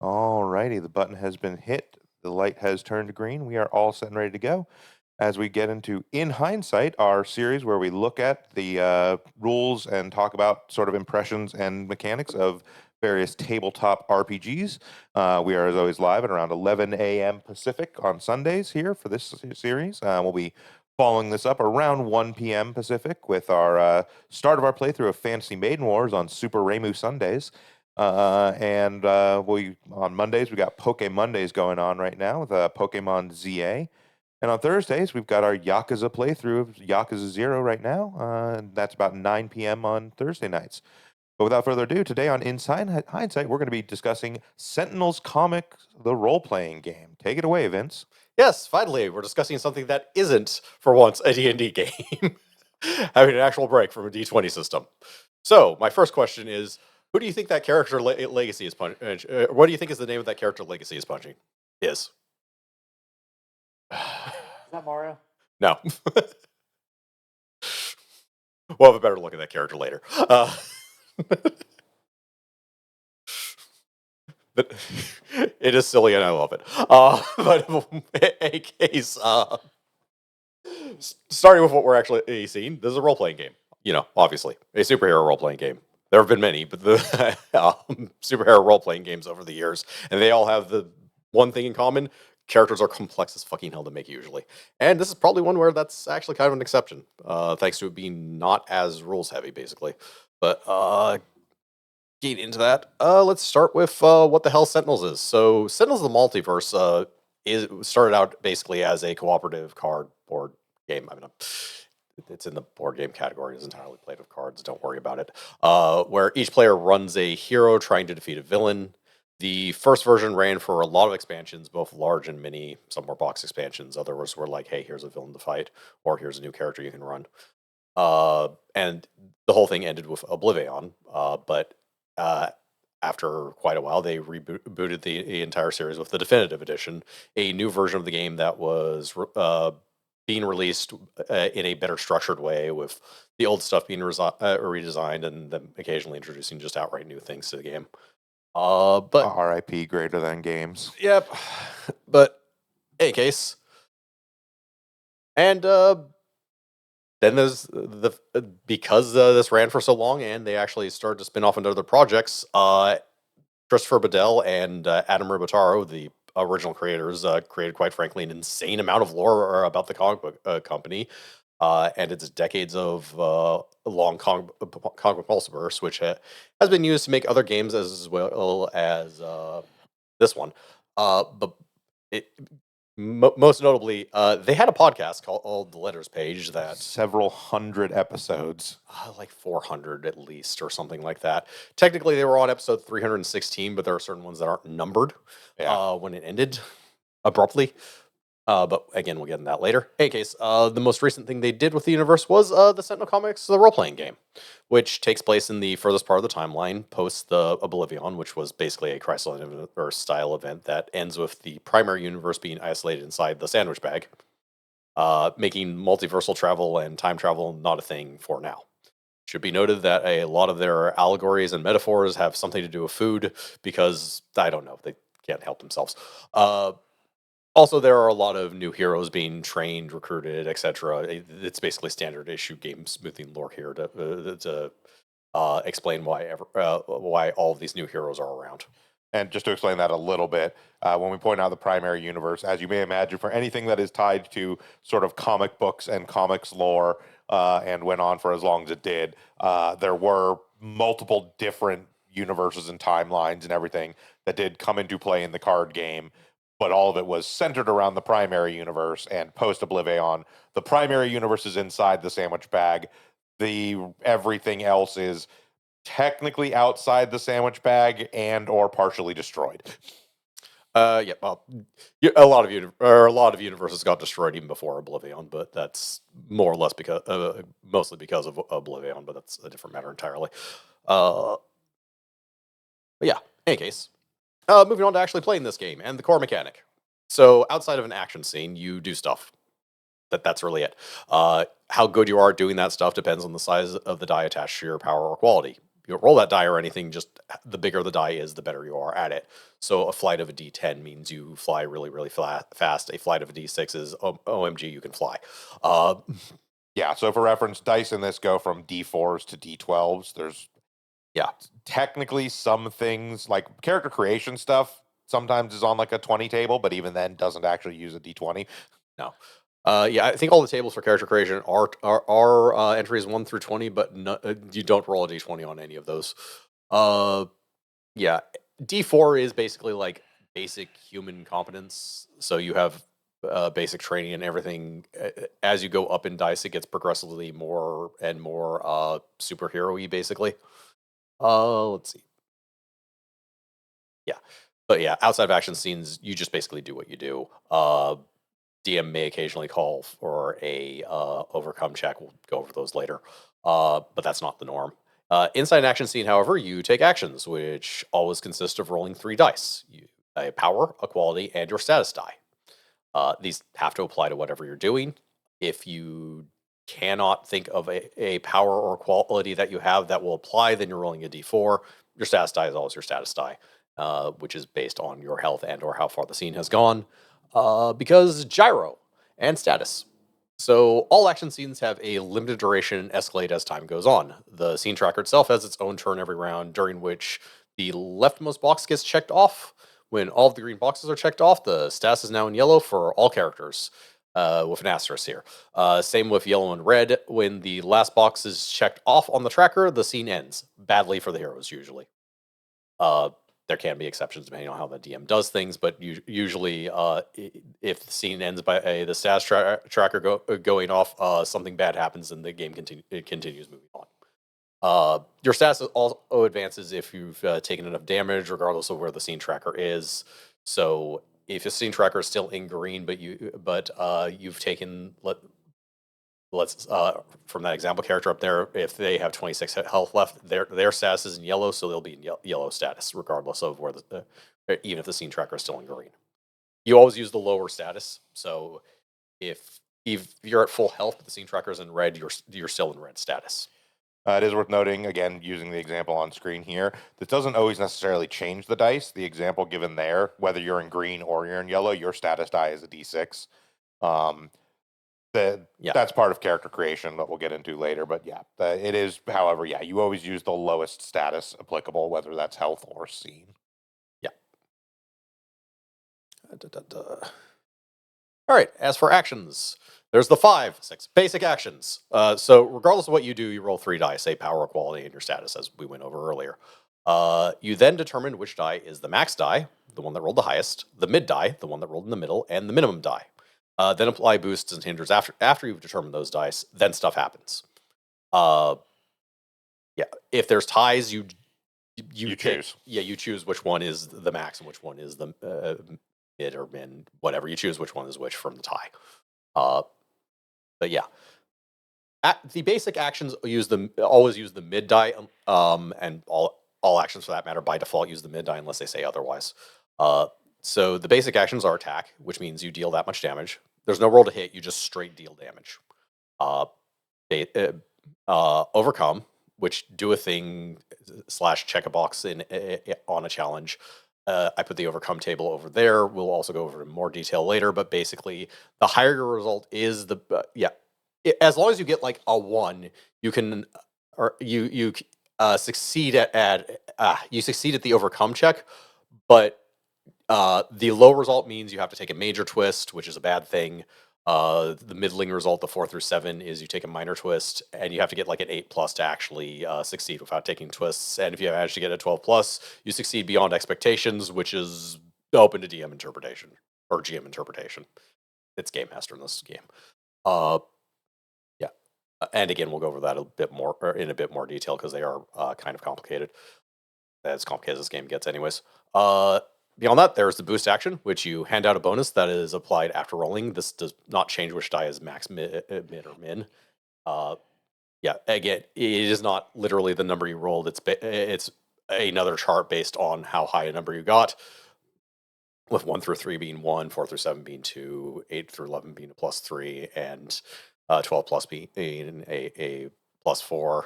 Alrighty, the button has been hit. The light has turned green. We are all set and ready to go as we get into In Hindsight, our series where we look at the rules and talk about sort of impressions and mechanics of various tabletop RPGs. We are, as always, live at around 11 a.m. Pacific on Sundays here for this series. We'll be following this up around 1 p.m. Pacific with our start of our playthrough of Fantasy Maiden Wars on Super Remu Sundays. And we on Mondays we got Poke Mondays going on right now with Pokemon ZA, and on Thursdays we've got our Yakuza playthrough of Yakuza 0 right now. And that's about 9 p.m. on Thursday nights. But without further ado, today on Inside Hindsight, we're going to be discussing Sentinel's comic, the role-playing game. Take it away, Vince. Yes, finally, we're discussing something that isn't, for once, a D&D game. Having an actual break from a D20 system. So, my first question is, who do you think that character legacy is punching? What do you think is the name of that character legacy is punching? Is. Is that Mario? No. We'll have a better look at that character later. But it is silly and I love it. But in any case, starting with what we're actually seeing, this is a role-playing game. Obviously, a superhero role-playing game. There have been many, but the superhero role-playing games over the years, and they all have the one thing in common: characters are complex as fucking hell to make usually. And this is probably one where that's actually kind of an exception, thanks to it being not as rules-heavy, basically. But getting into that, let's start with what the hell Sentinels is. So, Sentinels of the Multiverse started out basically as a cooperative card board game. I mean, it's in the board game category. It's entirely played with cards. Don't worry about it. Where each player runs a hero trying to defeat a villain. The first version ran for a lot of expansions, both large and mini. Some were box expansions. Others were like, hey, here's a villain to fight, or here's a new character you can run. And the whole thing ended with Oblivion. But after quite a while, they rebooted the entire series with the definitive edition, a new version of the game that was being released in a better structured way, with the old stuff being redesigned and them occasionally introducing just outright new things to the game. But RIP greater than games. Yep. But any case, and then there's because this ran for so long, and they actually started to spin off into other projects. Christopher Bedell and Adam Ribotaro, the original creators, created, quite frankly, an insane amount of lore about the comic book company and its decades of long comic book multiverse, which has been used to make other games as well as this one. But most notably, they had a podcast called The Letters Page that Several hundred episodes. like 400 at least, or something like that. Technically, they were on episode 316, but there are certain ones that aren't numbered when it ended abruptly. But again, we'll get into that later. In any case, the most recent thing they did with the universe was the Sentinel Comics, the role-playing game, which takes place in the furthest part of the timeline, post the Oblivion, which was basically a Crisis-style event that ends with the primary universe being isolated inside the sandwich bag, making multiversal travel and time travel not a thing for now. Should be noted that a lot of their allegories and metaphors have something to do with food, because, I don't know, they can't help themselves. Also, there are a lot of new heroes being trained, recruited, etc. It's basically standard issue game smoothing lore here to explain why all of these new heroes are around. And just to explain that a little bit, when we point out the primary universe, as you may imagine, for anything that is tied to sort of comic books and comics lore, and went on for as long as it did, there were multiple different universes and timelines and everything that did come into play in the card game. But all of it was centered around the primary universe, and post Oblivion, the primary universe is inside the sandwich bag. Everything else is technically outside the sandwich bag and or partially destroyed. Yeah, well, a lot of universes got destroyed even before Oblivion, but that's more or less mostly because of Oblivion, but that's a different matter entirely. But yeah, in any case, moving on to actually playing this game and the core mechanic. So outside of an action scene, you do stuff. That's really it. How good you are at doing that stuff depends on the size of the die attached to your power or quality. roll that die or anything. Just the bigger the die is, the better you are at it. So a flight of a D10 means you fly really, really fast. A flight of a D6 is OMG, you can fly. Yeah, so for reference, dice in this go from D4s to D12s. There's Yeah. technically some things like character creation stuff sometimes is on like a 20 table, but even then doesn't actually use a D20. No. Yeah, I think all the tables for character creation are entries 1 through 20, but you don't roll a D20 on any of those. Yeah, D4 is basically like basic human competence. So you have basic training and everything. As you go up in dice, it gets progressively more and more superhero-y, basically. Let's see. Yeah. But yeah, outside of action scenes, you just basically do what you do. DM may occasionally call for a overcome check. We'll go over those later, but that's not the norm. Inside an action scene, however, you take actions, which always consist of rolling 3 dice: a power, a quality, and your status die. These have to apply to whatever you're doing. If you cannot think of a power or quality that you have that will apply, then you're rolling a d4. Your status die is always your status die, which is based on your health and or how far the scene has gone. Because gyro and status. So all action scenes have a limited duration and escalate as time goes on. The scene tracker itself has its own turn every round, during which the leftmost box gets checked off. When all of the green boxes are checked off, the status is now in yellow for all characters, with an asterisk here. Same with yellow and red. When the last box is checked off on the tracker, the scene ends. Badly for the heroes, usually. There can be exceptions depending on how the DM does things, but usually, if the scene ends by the status tracker going off, something bad happens and the game continues moving on. Your status also advances if you've taken enough damage, regardless of where the scene tracker is. So if your scene tracker is still in green, but you've taken let's from that example character up there, if they have 26 health left, their status is in yellow, so they'll be in yellow status, regardless of where even if the scene tracker is still in green. You always use the lower status. So if you're at full health, but the scene tracker is in red, you're still in red status. It is worth noting, again, using the example on screen here, this doesn't always necessarily change the dice. The example given there, whether you're in green or you're in yellow, your status die is a d6. That's part of character creation that we'll get into later. But yeah, it is, however, yeah, you always use the lowest status applicable, whether that's health or scene. Yeah. All right, as for actions, there's the 6 basic actions. So regardless of what you do, you roll 3 dice, say power, quality, and your status, as we went over earlier. You then determine which die is the max die, the one that rolled the highest, the mid die, the one that rolled in the middle, and the minimum die. Then apply boosts and hinders after you've determined those dice. Then stuff happens. Yeah, if there's ties, you choose. Yeah, you choose which one is the max and which one is the mid or min, whatever. You choose which one is which from the tie. But yeah, the basic actions always use the mid die, and all actions for that matter by default use the mid die unless they say otherwise. So the basic actions are attack, which means you deal that much damage. There's no roll to hit; you just straight deal damage. Overcome, which do a thing / check a box on a challenge. I put the overcome table over there. We'll also go over in more detail later, but basically, the higher your result is, as long as you get like a 1, you can, or you succeed you succeed at the overcome check, but the low result means you have to take a major twist, which is a bad thing. The middling result, the 4 through 7, is you take a minor twist, and you have to get like an 8+ to actually succeed without taking twists. And if you manage to get a 12+, you succeed beyond expectations, which is open to DM interpretation or GM interpretation. It's game master in this game. Yeah, and again, we'll go over that a bit more in a bit more detail because they are kind of complicated. As complicated as this game gets, anyways. Beyond that, there's the boost action, which you hand out a bonus that is applied after rolling. This does not change which die is max, mid, or min. Yeah, again, it is not literally the number you rolled. It's another chart based on how high a number you got, with 1 through 3 being 1, 4 through 7 being 2, 8 through 11 being a +3, and 12+ being a +4.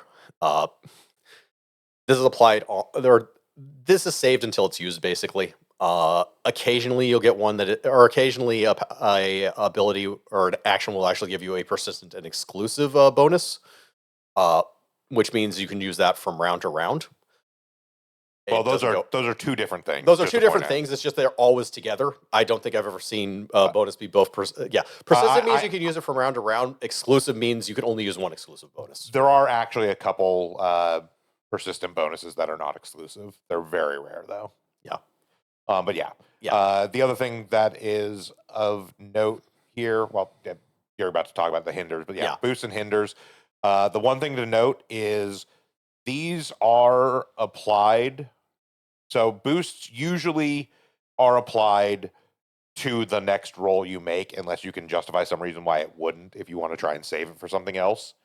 This is applied this is saved until it's used, basically. Occasionally you'll get one or occasionally a ability or an action will actually give you a persistent and exclusive bonus, uh, which means you can use that from round to round. Well, It those doesn't are go. those are two different things. Those are just two to point different out. things. It's just they're always together. I don't think I've ever seen bonus be both. Persistent means you can use it from round to round. Exclusive means you can only use one exclusive bonus. There are actually a couple persistent bonuses that are not exclusive. They're very rare, though. Yeah. But yeah. The other thing that is of note here, well, you're about to talk about the hinders, but yeah. Boosts and hinders. The one thing to note is these are applied. So boosts usually are applied to the next roll you make, unless you can justify some reason why it wouldn't, if you want to try and save it for something else.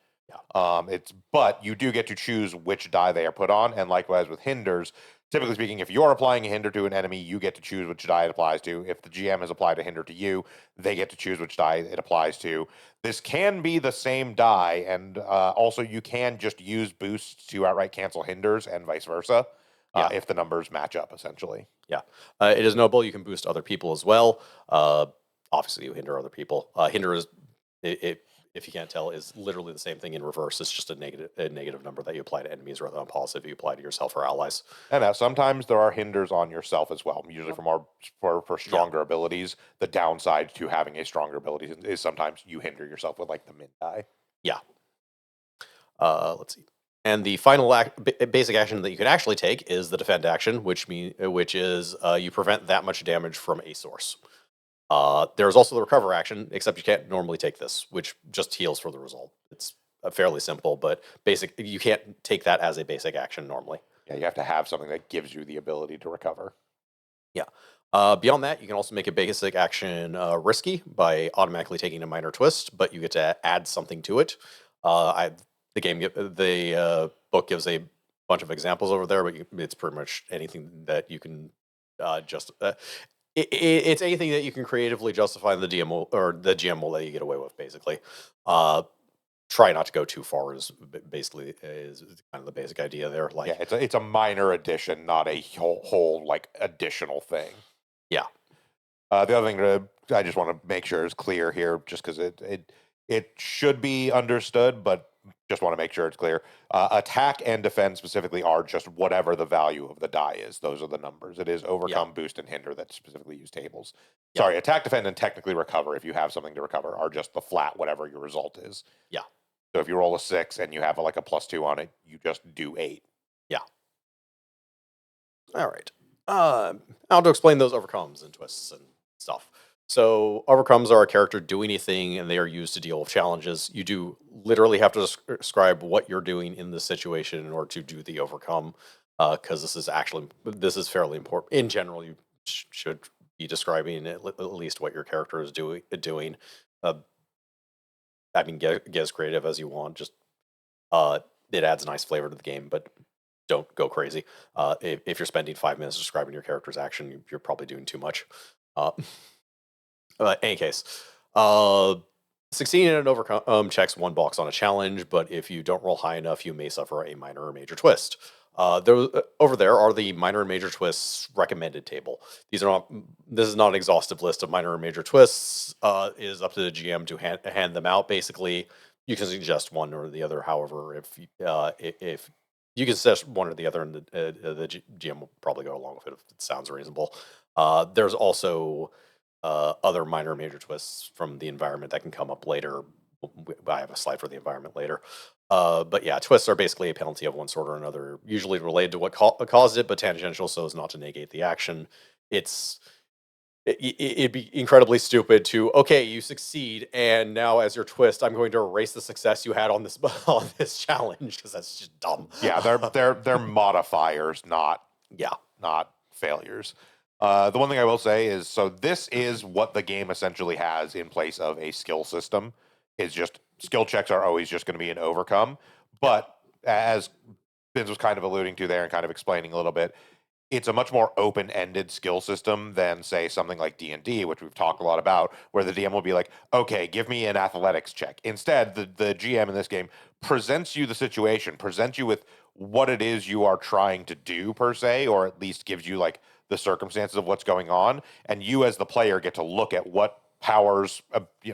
But you do get to choose which die they are put on, and likewise with hinders. Typically speaking, if you're applying a hinder to an enemy, you get to choose which die it applies to. If the GM has applied a hinder to you, they get to choose which die it applies to. This can be the same die, and also you can just use boosts to outright cancel hinders and vice versa. If the numbers match up, essentially. It is notable you can boost other people as well. Obviously, you hinder other people. Hinder is, if you can't tell, is literally the same thing in reverse. It's just a negative number that you apply to enemies rather than positive you apply to yourself or allies. And sometimes there are hinders on yourself as well. Usually for stronger abilities. The downside to having a stronger ability is sometimes you hinder yourself with like the min die. Yeah. Let's see. And the final basic action that you can actually take is the defend action, which is you prevent that much damage from a source. There's also the recover action, except you can't normally take this, which just heals for the result. It's fairly simple, but basic. You can't take that as a basic action normally. Yeah, you have to have something that gives you the ability to recover. Yeah. Beyond that, you can also make a basic action risky by automatically taking a minor twist, but you get to add something to it. The book gives a bunch of examples over there, but it's pretty much anything that you can it's anything that you can creatively justify. The DM or the GM will let you get away with, basically. Try not to go too far is kind of the basic idea there. Like, yeah, it's a minor addition, not a whole like additional thing. Yeah. The other thing I just want to make sure is clear here, just because it should be understood, but just want to make sure it's clear. Attack and defend specifically are just whatever the value of the die is. Those are the numbers. It is overcome, boost, and hinder that specifically use tables. Sorry, attack, defend, and technically recover, if you have something to recover, are just the flat whatever your result is. Yeah. So if you roll a 6 and you have like a +2 on it, you just do 8. Yeah. All right. Now to explain those overcomes and twists and stuff. So overcomes are a character do anything, and they are used to deal with challenges. You do literally have to describe what you're doing in this situation in order to do the overcome, because this is fairly important. In general, you should be describing at least what your character is doing. Get as creative as you want. Just it adds a nice flavor to the game, but don't go crazy. If you're spending 5 minutes describing your character's action, you're probably doing too much. Any case, succeeding in an overcome checks 1 box on a challenge, but if you don't roll high enough, you may suffer a minor or major twist. Over there are the minor and major twists recommended table. This is not an exhaustive list of minor and major twists. It is up to the GM to hand them out. Basically, you can suggest one or the other. However, if you can suggest one or the other, and the GM will probably go along with it if it sounds reasonable. There's also other minor major twists from the environment that can come up later. I have a slide for the environment later. But yeah, twists are basically a penalty of one sort or another, usually related to what caused it, but tangential so as not to negate the action. It'd be incredibly stupid to, okay, you succeed, and now as your twist, I'm going to erase the success you had on this on this challenge, because that's just dumb. Yeah, they're modifiers, not failures. The one thing I will say is, so this is what the game essentially has in place of a skill system. Is just skill checks are always just going to be an overcome. But as Vince was kind of alluding to there and kind of explaining a little bit, it's a much more open-ended skill system than, say, something like D&D, which we've talked a lot about, where the DM will be like, okay, give me an athletics check. Instead, the GM in this game presents you the situation, presents you with what it is you are trying to do per se, or at least gives you like the circumstances of what's going on, and you as the player get to look at what powers,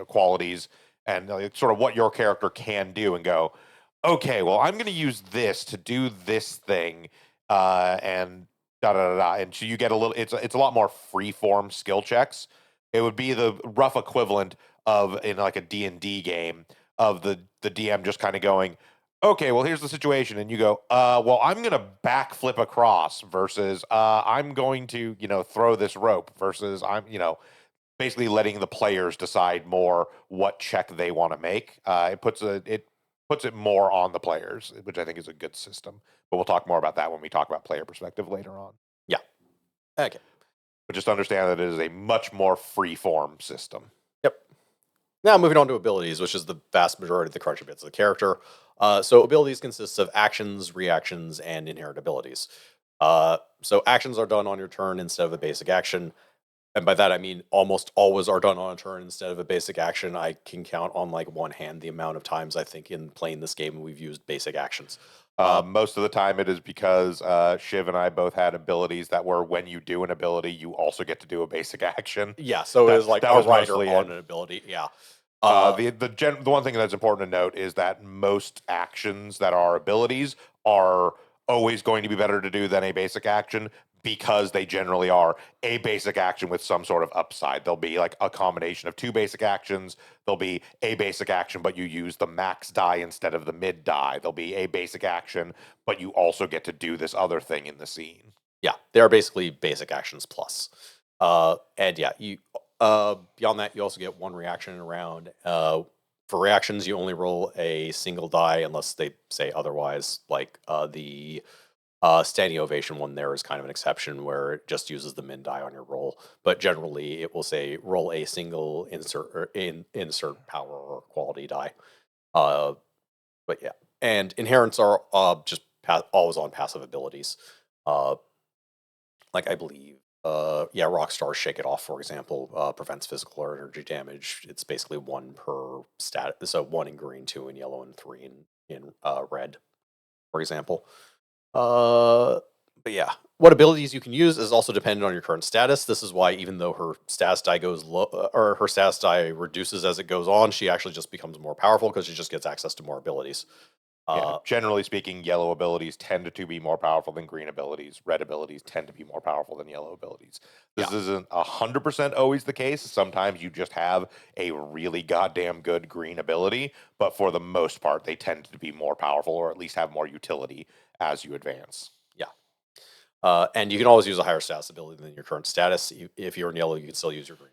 qualities, and sort of what your character can do, and go, okay, well, I'm going to use this to do this thing, and da da da da. And so you get a little. It's a lot more free form skill checks. It would be the rough equivalent of in like a D&D game of the DM just kind of going, okay, well, here's the situation, and you go, well, I'm going to backflip across versus I'm going to throw this rope versus I'm basically letting the players decide more what check they want to make. It puts it more on the players, which I think is a good system. But we'll talk more about that when we talk about player perspective later on. Yeah. Okay. But just understand that it is a much more free form system. Yep. Now moving on to abilities, which is the vast majority of the crunchy bits of the character. So abilities consists of actions, reactions, and inherent abilities. So actions are done on your turn instead of a basic action. And by that I mean almost always are done on a turn instead of a basic action. I can count on like one hand the amount of times I think in playing this game we've used basic actions. Most of the time, it is because Shiv and I both had abilities that were when you do an ability, you also get to do a basic action. Yeah, so it was like that a was rider mostly on it. an ability. Yeah. The one thing that's important to note is that most actions that are abilities are always going to be better to do than a basic action because they generally are a basic action with some sort of upside. There'll be like a combination of two basic actions. There'll be a basic action, but you use the max die instead of the mid die. There'll be a basic action, but you also get to do this other thing in the scene. Yeah, they are basically basic actions plus. And yeah, you beyond that, you also get one reaction in a round. For reactions, you only roll a single die unless they say otherwise. Like the standing ovation one there is kind of an exception where it just uses the min die on your roll. But generally, it will say roll a single insert power or quality die. But yeah, and inherents are just always on passive abilities. Uh, like I believe, yeah, Rockstar Shake It Off, for example, prevents physical or energy damage. It's basically one per stat, so one in green, two in yellow, and three in red, for example. But yeah, what abilities you can use is also dependent on your current status. This is why even though her status die goes low, or her status die reduces as it goes on, she actually just becomes more powerful because she just gets access to more abilities. Generally speaking, yellow abilities tend to be more powerful than green abilities. Red abilities tend to be more powerful than yellow abilities. This isn't 100% always the case. Sometimes you just have a really goddamn good green ability, but for the most part, they tend to be more powerful or at least have more utility as you advance. Yeah. And you can always use a higher status ability than your current status. If you're in yellow, you can still use your green.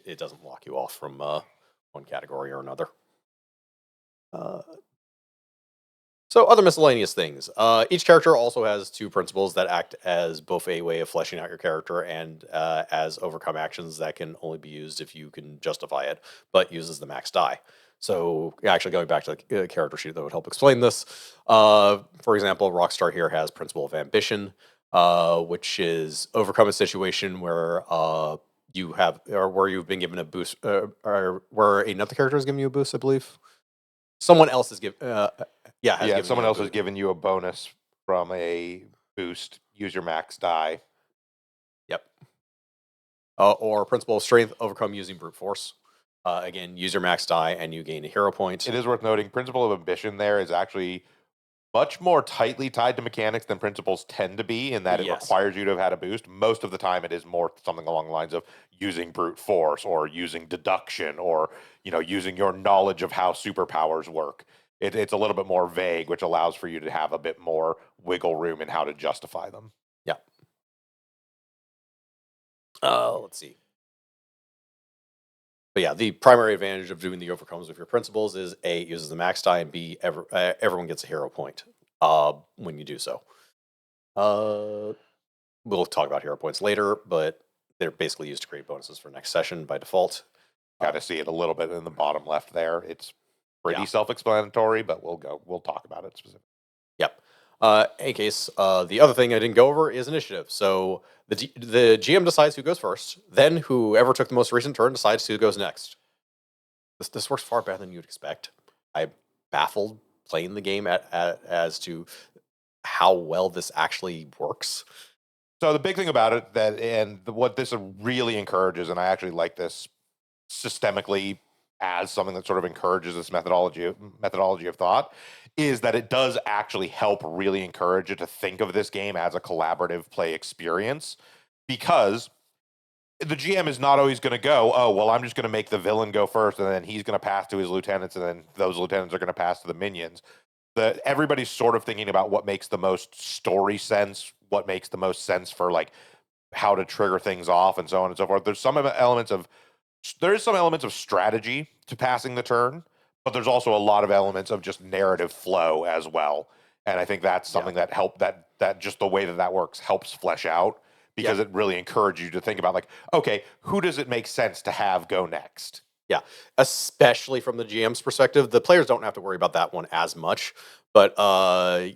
It doesn't lock you off from one category or another. So other miscellaneous things. Each character also has two principles that act as both a way of fleshing out your character and as overcome actions that can only be used if you can justify it, but uses the max die. So actually going back to the character sheet that would help explain this. For example, Rockstar here has principle of ambition, which is overcome a situation where you have, or where you've been given a boost, or where another character is giving you a boost, I believe. Someone else is giving, Someone else has given you a bonus from a boost. Use your max die. Yep. Or principle of strength, overcome using brute force. Again, use your max die and you gain a hero point. It is worth noting, principle of ambition there is actually much more tightly tied to mechanics than principles tend to be, in that it requires you to have had a boost. Most of the time, it is more something along the lines of using brute force or using deduction or using your knowledge of how superpowers work. It's a little bit more vague, which allows for you to have a bit more wiggle room in how to justify them. Yeah. Let's see. But yeah, the primary advantage of doing the overcomes with your principles is A, it uses the max die, and B, everyone gets a hero point when you do so. We'll talk about hero points later, but they're basically used to create bonuses for next session by default. Kind of see it a little bit in the bottom left there. It's pretty self-explanatory, but we'll talk about it specifically. Yep. In any case, the other thing I didn't go over is initiative. So the GM decides who goes first. Then whoever took the most recent turn decides who goes next. This works far better than you'd expect. I'm baffled playing the game as to how well this actually works? So the big thing about it what this really encourages, and I actually like this systemically as something that sort of encourages this methodology of thought, is that it does actually help really encourage you to think of this game as a collaborative play experience, because the GM is not always going to go, oh, well, I'm just going to make the villain go first, and then he's going to pass to his lieutenants, and then those lieutenants are going to pass to the minions. Everybody's sort of thinking about what makes the most story sense, what makes the most sense for like how to trigger things off, and so on and so forth. There's some elements of strategy to passing the turn, but there's also a lot of elements of just narrative flow as well. And I think that's something that just the way that works helps flesh out, because it really encourages you to think about like, okay, who does it make sense to have go next? Yeah, especially from the GM's perspective, the players don't have to worry about that one as much. But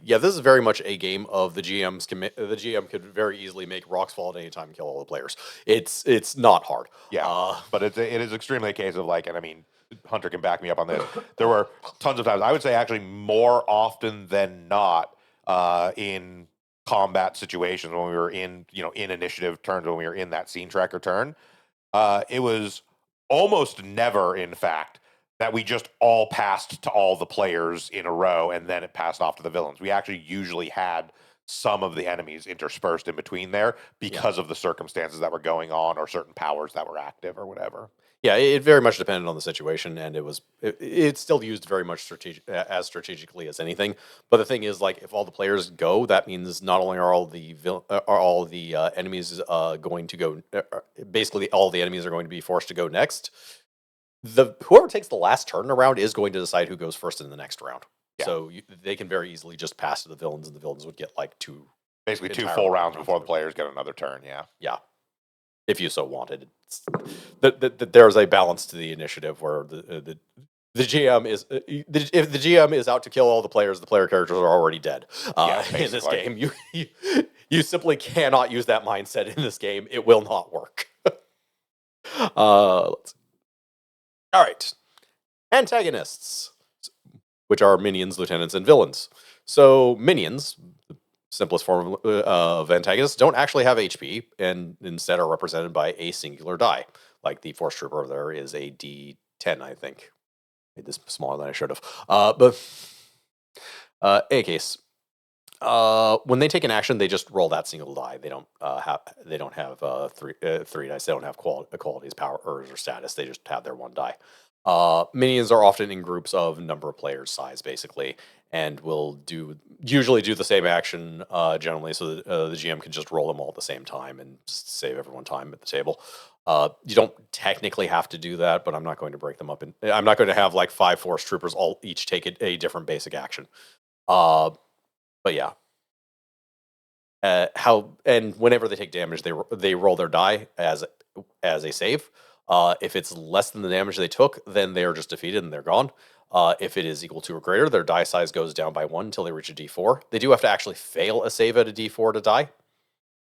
yeah, this is very much a game of the the GM could very easily make rocks fall at any time and kill all the players. It's not hard. Yeah, but it is extremely a case of like, and I mean, Hunter can back me up on this. There were tons of times, I would say actually more often than not, in combat situations when we were in initiative turns, when we were in that scene tracker turn, it was almost never, in fact, that we just all passed to all the players in a row and then it passed off to the villains. We actually usually had some of the enemies interspersed in between there because of the circumstances that were going on, or certain powers that were active or whatever. Yeah, it very much depended on the situation, and it's still used very much as strategically as anything. But the thing is, like, if all the players go, that means not only are all the enemies going to go, basically all the enemies are going to be forced to go next. Whoever takes the last turn around is going to decide who goes first in the next round. Yeah. So they can very easily just pass to the villains, and the villains would get like basically two full rounds before the players get another turn. Yeah, if you so wanted. There's a balance to the initiative where the GM is if the GM is out to kill all the players, the player characters are already dead. In this game, you simply cannot use that mindset in this game. It will not work. Let's see. All right, antagonists, which are minions, lieutenants, and villains. So minions, simplest form of antagonists, don't actually have HP and instead are represented by a singular die. Like the Force Trooper there is a D10, I think. Made this smaller than I should have. But in any case, when they take an action, they just roll that single die. They don't have three dice. They don't have qualities, powers, or status. They just have their one die. Minions are often in groups of number of players size, basically, and will usually do the same action generally, so that the GM can just roll them all at the same time and save everyone time at the table. You don't technically have to do that, but I'm not going to break them up. I'm not going to have like 5 Force Troopers each take a different basic action. But yeah. Whenever they take damage, they roll their die as a save. If it's less than the damage they took, then they are just defeated and they're gone. If it is equal to or greater, their die size goes down by 1 until they reach a D4. They do have to actually fail a save at a D4 to die,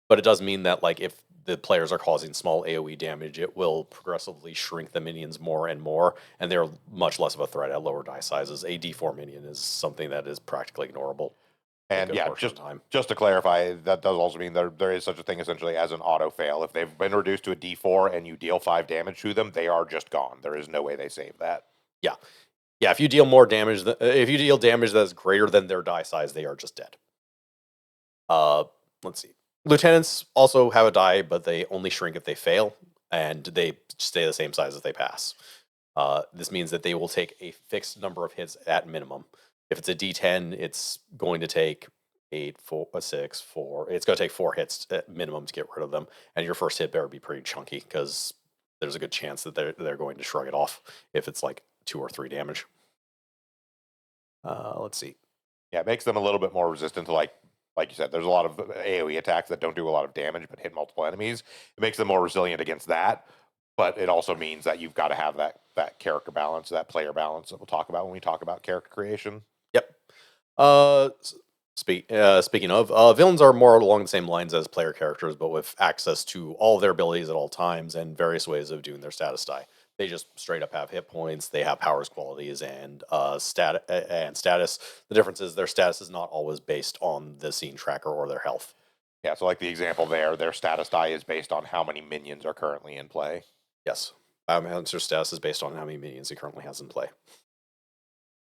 but it does mean that like if the players are causing small AoE damage, it will progressively shrink the minions more and more, and they're much less of a threat at lower die sizes. A D4 minion is something that is practically ignorable. And yeah, just to clarify, that does also mean there is such a thing essentially as an auto fail. If they've been reduced to a D4 and you deal 5 damage to them, they are just gone. There is no way they save that. Yeah. If you deal more damage, if you deal damage that is greater than their die size, they are just dead. Let's see. Lieutenants also have a die, but they only shrink if they fail, and they stay the same size as they pass. This means that they will take a fixed number of hits at minimum. If it's a D10, it's going to take 8, 4, 6, 4. It's going to take 4 hits at minimum to get rid of them, and your first hit better be pretty chunky because there's a good chance that they're going to shrug it off if it's like 2 or 3 damage. Let's see. Yeah, it makes them a little bit more resistant to like you said. There's a lot of AoE attacks that don't do a lot of damage but hit multiple enemies. It makes them more resilient against that. But it also means that you've got to have that character balance, that player balance that we'll talk about when we talk about character creation. Yep. Speaking of, villains are more along the same lines as player characters, but with access to all their abilities at all times and various ways of doing their status die. They just straight up have hit points. They have powers, qualities, and status. The difference is their status is not always based on the scene tracker or their health. Yeah, so like the example there, their status die is based on how many minions are currently in play. Yes. Biomancer's status is based on how many minions he currently has in play.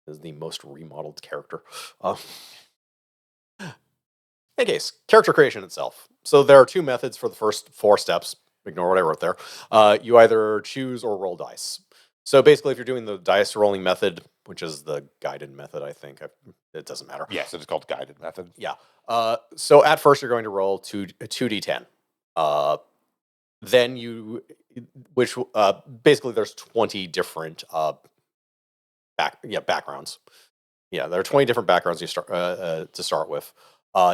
This is the most remodeled character. In case, character creation itself. So there are two methods for the first 4 steps. Ignore what I wrote there. You either choose or roll dice. So basically, if you're doing the dice rolling method, which is the guided method, I think, it doesn't matter. Yes, it is called guided method. Yeah. So at first, you're going to roll 2d10. Then you, which basically there's 20 different backgrounds. Yeah, there are 20 different backgrounds you start to start with.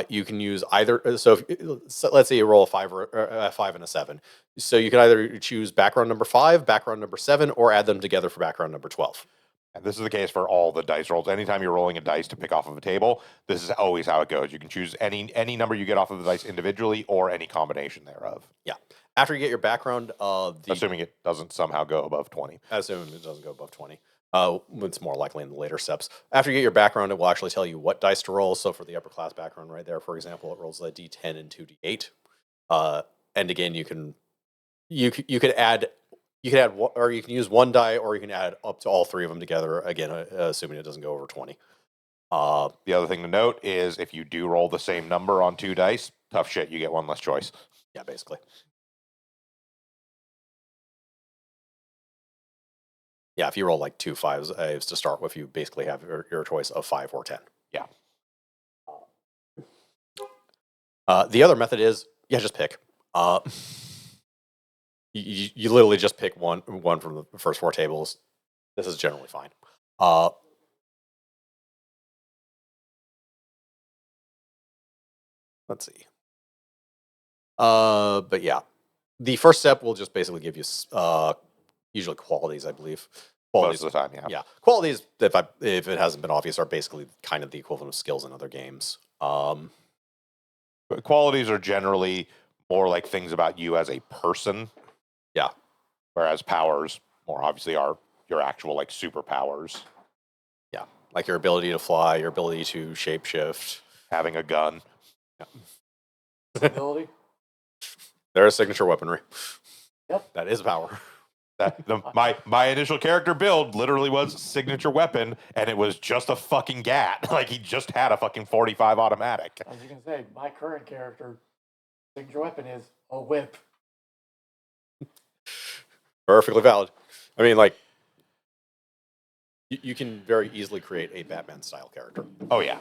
You can use either. So let's say you roll a 5 or a 5 and a 7. So you can either choose background number 5, background number 7, or add them together for background number 12. And this is the case for all the dice rolls. Anytime you're rolling a dice to pick off of a table, this is always how it goes. You can choose any number you get off of the dice individually or any combination thereof. Yeah. After you get your background, assuming it doesn't somehow go above 20. Assuming it doesn't go above 20. It's more likely in the later steps. After you get your background, it will actually tell you what dice to roll. So for the upper class background right there, for example, it rolls a d10 and 2d8. And again, you can add one, or you can use one die, or you can add up to all 3 of them together. Again, assuming it doesn't go over 20. The other thing to note is if you do roll the same number on 2 dice, tough shit, you get one less choice. Yeah, basically. Yeah, if you roll like 2 5s to start with, you basically have your choice of 5 or 10. Yeah. The other method is, just pick. You literally just pick one from the first 4 tables. This is generally fine. Let's see. But yeah, the first step will just basically give you usually qualities, I believe. Qualities Most of the time, yeah. Yeah, qualities, if it hasn't been obvious, are basically kind of the equivalent of skills in other games. But qualities are generally more like things about you as a person. Yeah. Whereas powers more obviously are your actual like superpowers. Yeah, like your ability to fly, your ability to shapeshift, having a gun. Yeah. Ability. There is signature weaponry. Yep. That is power. My initial character build literally was signature weapon, and it was just a fucking gat. Like he just had a fucking 45 automatic. I was gonna say my current character signature weapon is a whip. Perfectly valid. I mean, like, you can very easily create a Batman style character. Oh yeah.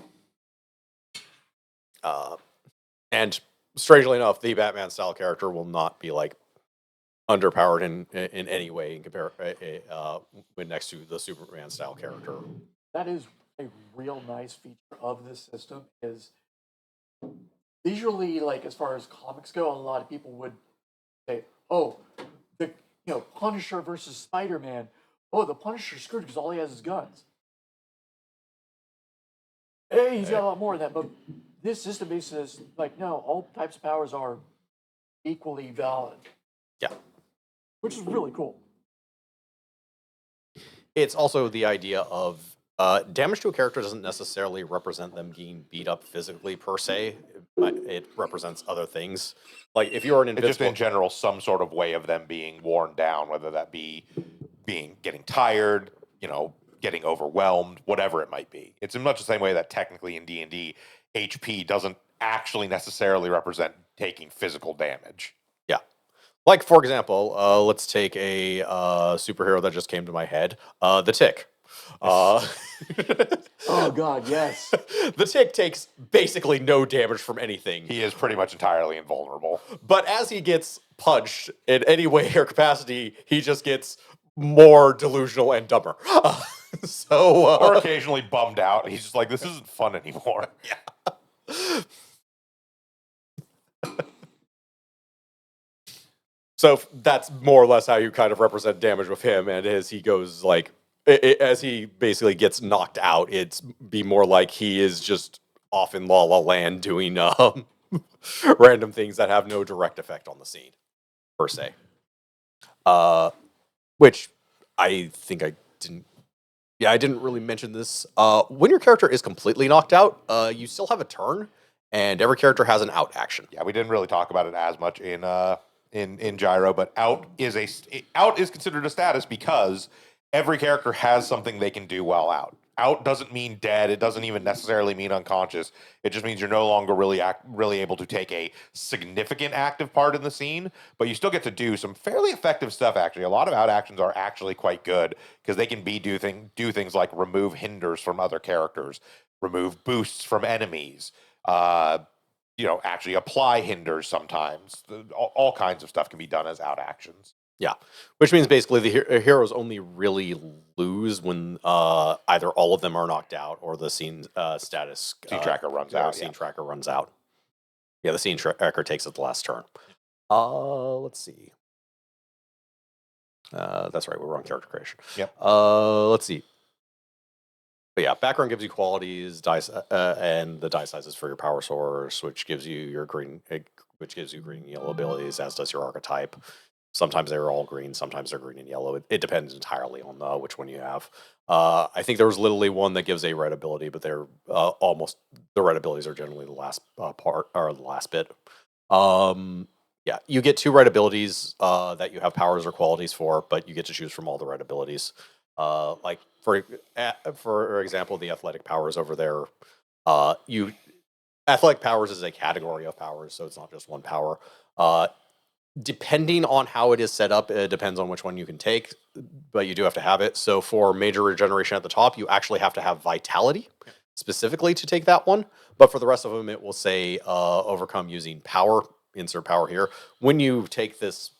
And strangely enough, the Batman style character will not be like underpowered in any way in when next to the Superman style character. That is a real nice feature of this system. Is visually, like as far as comics go, a lot of people would say, "Oh, the Punisher versus Spider-Man. Oh, the Punisher's screwed because all he has is guns." Hey, he's got a lot more of that, but this system basically says, like, no, all types of powers are equally valid. Yeah. Which is really cool. It's also the idea of damage to a character doesn't necessarily represent them being beat up physically per se. It represents other things. Like if you're an invincible, just in general, some sort of way of them being worn down, whether that be getting tired, getting overwhelmed, whatever it might be. It's in much the same way that technically in D&D, HP doesn't actually necessarily represent taking physical damage. Yeah. Like, for example, let's take a superhero that just came to my head, the Tick. Oh, God, yes. The Tick takes basically no damage from anything. He is pretty much entirely invulnerable. But as he gets punched in any way or capacity, he just gets more delusional and dumber. Or occasionally bummed out. He's just like, this isn't fun anymore. Yeah. So that's more or less how you kind of represent damage with him. And as he goes, like, as he basically gets knocked out, it's be more like he is just off in La La Land doing random things that have no direct effect on the scene, per se. Which I think I didn't. Yeah, I didn't really mention this. When your character is completely knocked out, you still have a turn, and every character has an out action. Yeah, we didn't really talk about it as much in Gyro, but out is considered a status because every character has something they can do while out. Out doesn't mean dead. It doesn't even necessarily mean unconscious. It just means you're no longer really able to take a significant active part in the scene, but you still get to do some fairly effective stuff. Actually, a lot of out actions are actually quite good because they can do things like remove hinders from other characters, remove boosts from enemies. Uh, actually apply hinders sometimes. All kinds of stuff can be done as out actions. Yeah, which means basically the heroes only really lose when either all of them are knocked out or the scene status Scene tracker runs or out. Scene Yeah. tracker runs out. Yeah, the scene tracker takes it the last turn. Let's see. That's right. We're on character creation. Yep. Let's see. But yeah, background gives you qualities, dice, and the die sizes for your power source, which gives you your green, which gives you green and yellow abilities, as does your archetype. Sometimes they're all green, sometimes they're green and yellow. It depends entirely on which one you have. I think there was literally one that gives a red ability, but they're almost the red abilities are generally the last part or the last bit. Yeah, you get 2 red abilities that you have powers or qualities for, but you get to choose from all the red abilities. Like for example, the athletic powers over there. You athletic powers is a category of powers, so it's not just one power. Depending on how it is set up, it depends on which one you can take, but you do have to have it. So for major regeneration at the top, you actually have to have vitality specifically to take that one. But for the rest of them, it will say overcome using power. Insert power here. When you take this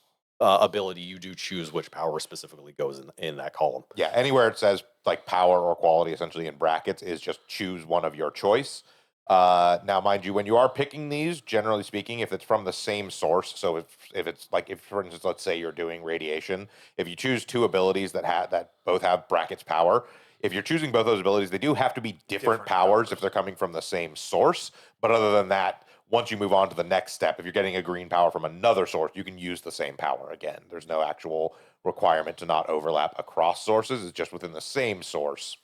ability, you do choose which power specifically goes in that column. Yeah, anywhere it says like power or quality, essentially in brackets, is just choose one of your choice. Now, mind you, when you are picking these, generally speaking, if it's from the same source, so if it's like if for instance, let's say you're doing radiation, if you choose 2 abilities that both have brackets power, if you're choosing both those abilities, they do have to be different powers if they're coming from the same source. But other than that, once you move on to the next step, if you're getting a green power from another source, you can use the same power again. There's no actual requirement to not overlap across sources. It's just within the same source.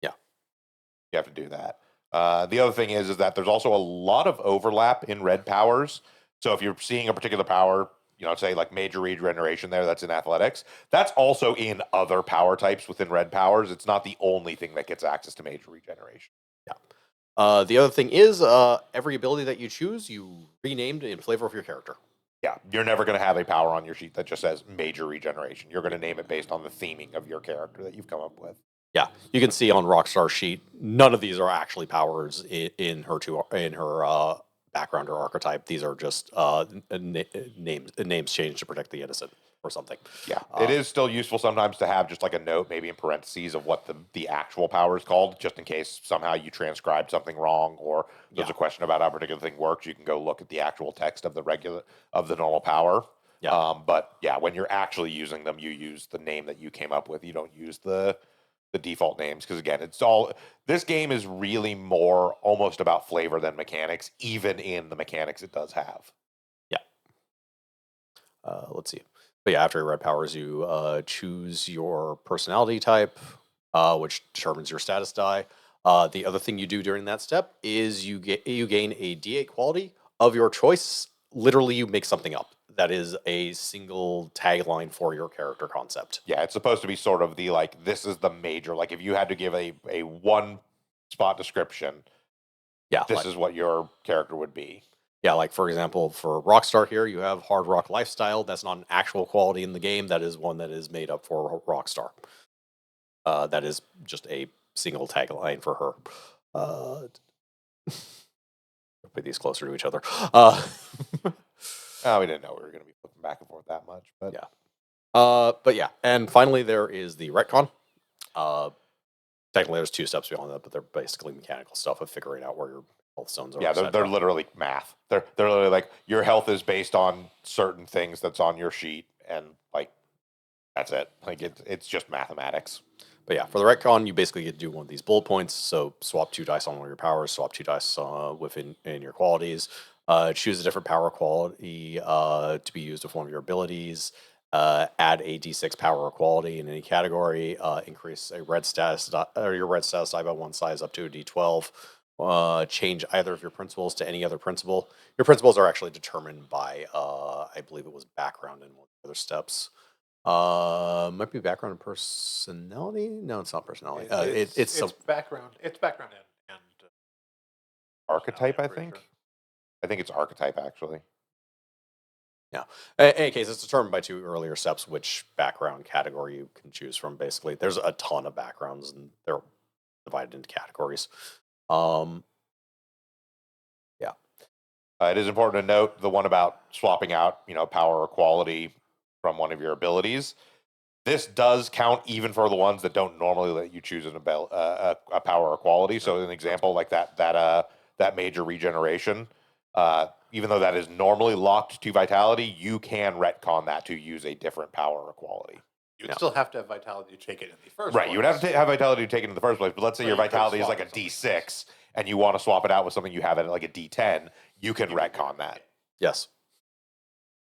Yeah, you have to do that. The other thing is that there's also a lot of overlap in red powers. So if you're seeing a particular power, say like major regeneration there, that's in athletics. That's also in other power types within red powers. It's not the only thing that gets access to major regeneration. Yeah. The other thing is every ability that you choose, you renamed in flavor of your character. Yeah, you're never going to have a power on your sheet that just says major regeneration. You're going to name it based on the theming of your character that you've come up with. Yeah, you can see on Rockstar's sheet, none of these are actually powers in her background or archetype. These are just names changed to protect the innocent or something. Yeah, it is still useful sometimes to have just like a note, maybe in parentheses, of what the actual power is called, just in case somehow you transcribed something wrong or there's a question about how a particular thing works. You can go look at the actual text of the normal power. Yeah. But yeah, when you're actually using them, you use the name that you came up with. You don't use the default names because again, this game is really more almost about flavor than mechanics, even in the mechanics it does have. Yeah. Let's see. But yeah, after your red powers, you choose your personality type, which determines your status die. The other thing you do during that step is you gain a D8 quality of your choice. Literally, you make something up. That is a single tagline for your character concept. Yeah, it's supposed to be sort of the like this is the major, like if you had to give a one spot description, Yeah, this is what your character would be. Yeah, like for example, for Rockstar here, you have hard rock lifestyle. That's not an actual quality in the game. That is one that is made up for Rockstar. That is just a single tagline for her. Put these closer to each other. Oh, we didn't know we were going to be flipping back and forth that much, but Yeah. But yeah, and finally there is the retcon. Technically, there's 2 steps beyond that, but they're basically mechanical stuff of figuring out where your health zones are. yeah, they're literally math. They're literally like your health is based on certain things that's on your sheet, and like that's it. Like it's just mathematics. But yeah, for the retcon, you basically get to do one of these bullet points. So swap 2 dice on all your powers, swap 2 dice within in your qualities. Choose a different power quality to be used with one of your abilities. add a d6 power equality in any category, increase a red status or your red status die by 1 size up to a d12, change either of your principles to any other principle. Your principles are actually determined by, I believe it was background and one of the other steps. Might be background and personality. No, it's not personality. It's background. It's background and Archetype, I pretty think. sure. I think it's archetype, actually. Yeah. In any case, it's determined by 2 earlier steps which background category you can choose from. Basically, there's a ton of backgrounds, and they're divided into categories. Yeah. It is important to note the one about swapping out, power or quality from one of your abilities. This does count even for the ones that don't normally let you choose a power or quality. So, an example like that major regeneration, even though that is normally locked to vitality, you can retcon that to use a different power or quality. You'd still have to have vitality to take it in the first Right, place. you would have to have vitality to take it in the first place. But let's say But your you could vitality is swap like a it with D6, something else. and you want to swap it out with something you have at like a D10. You can retcon that, Yes.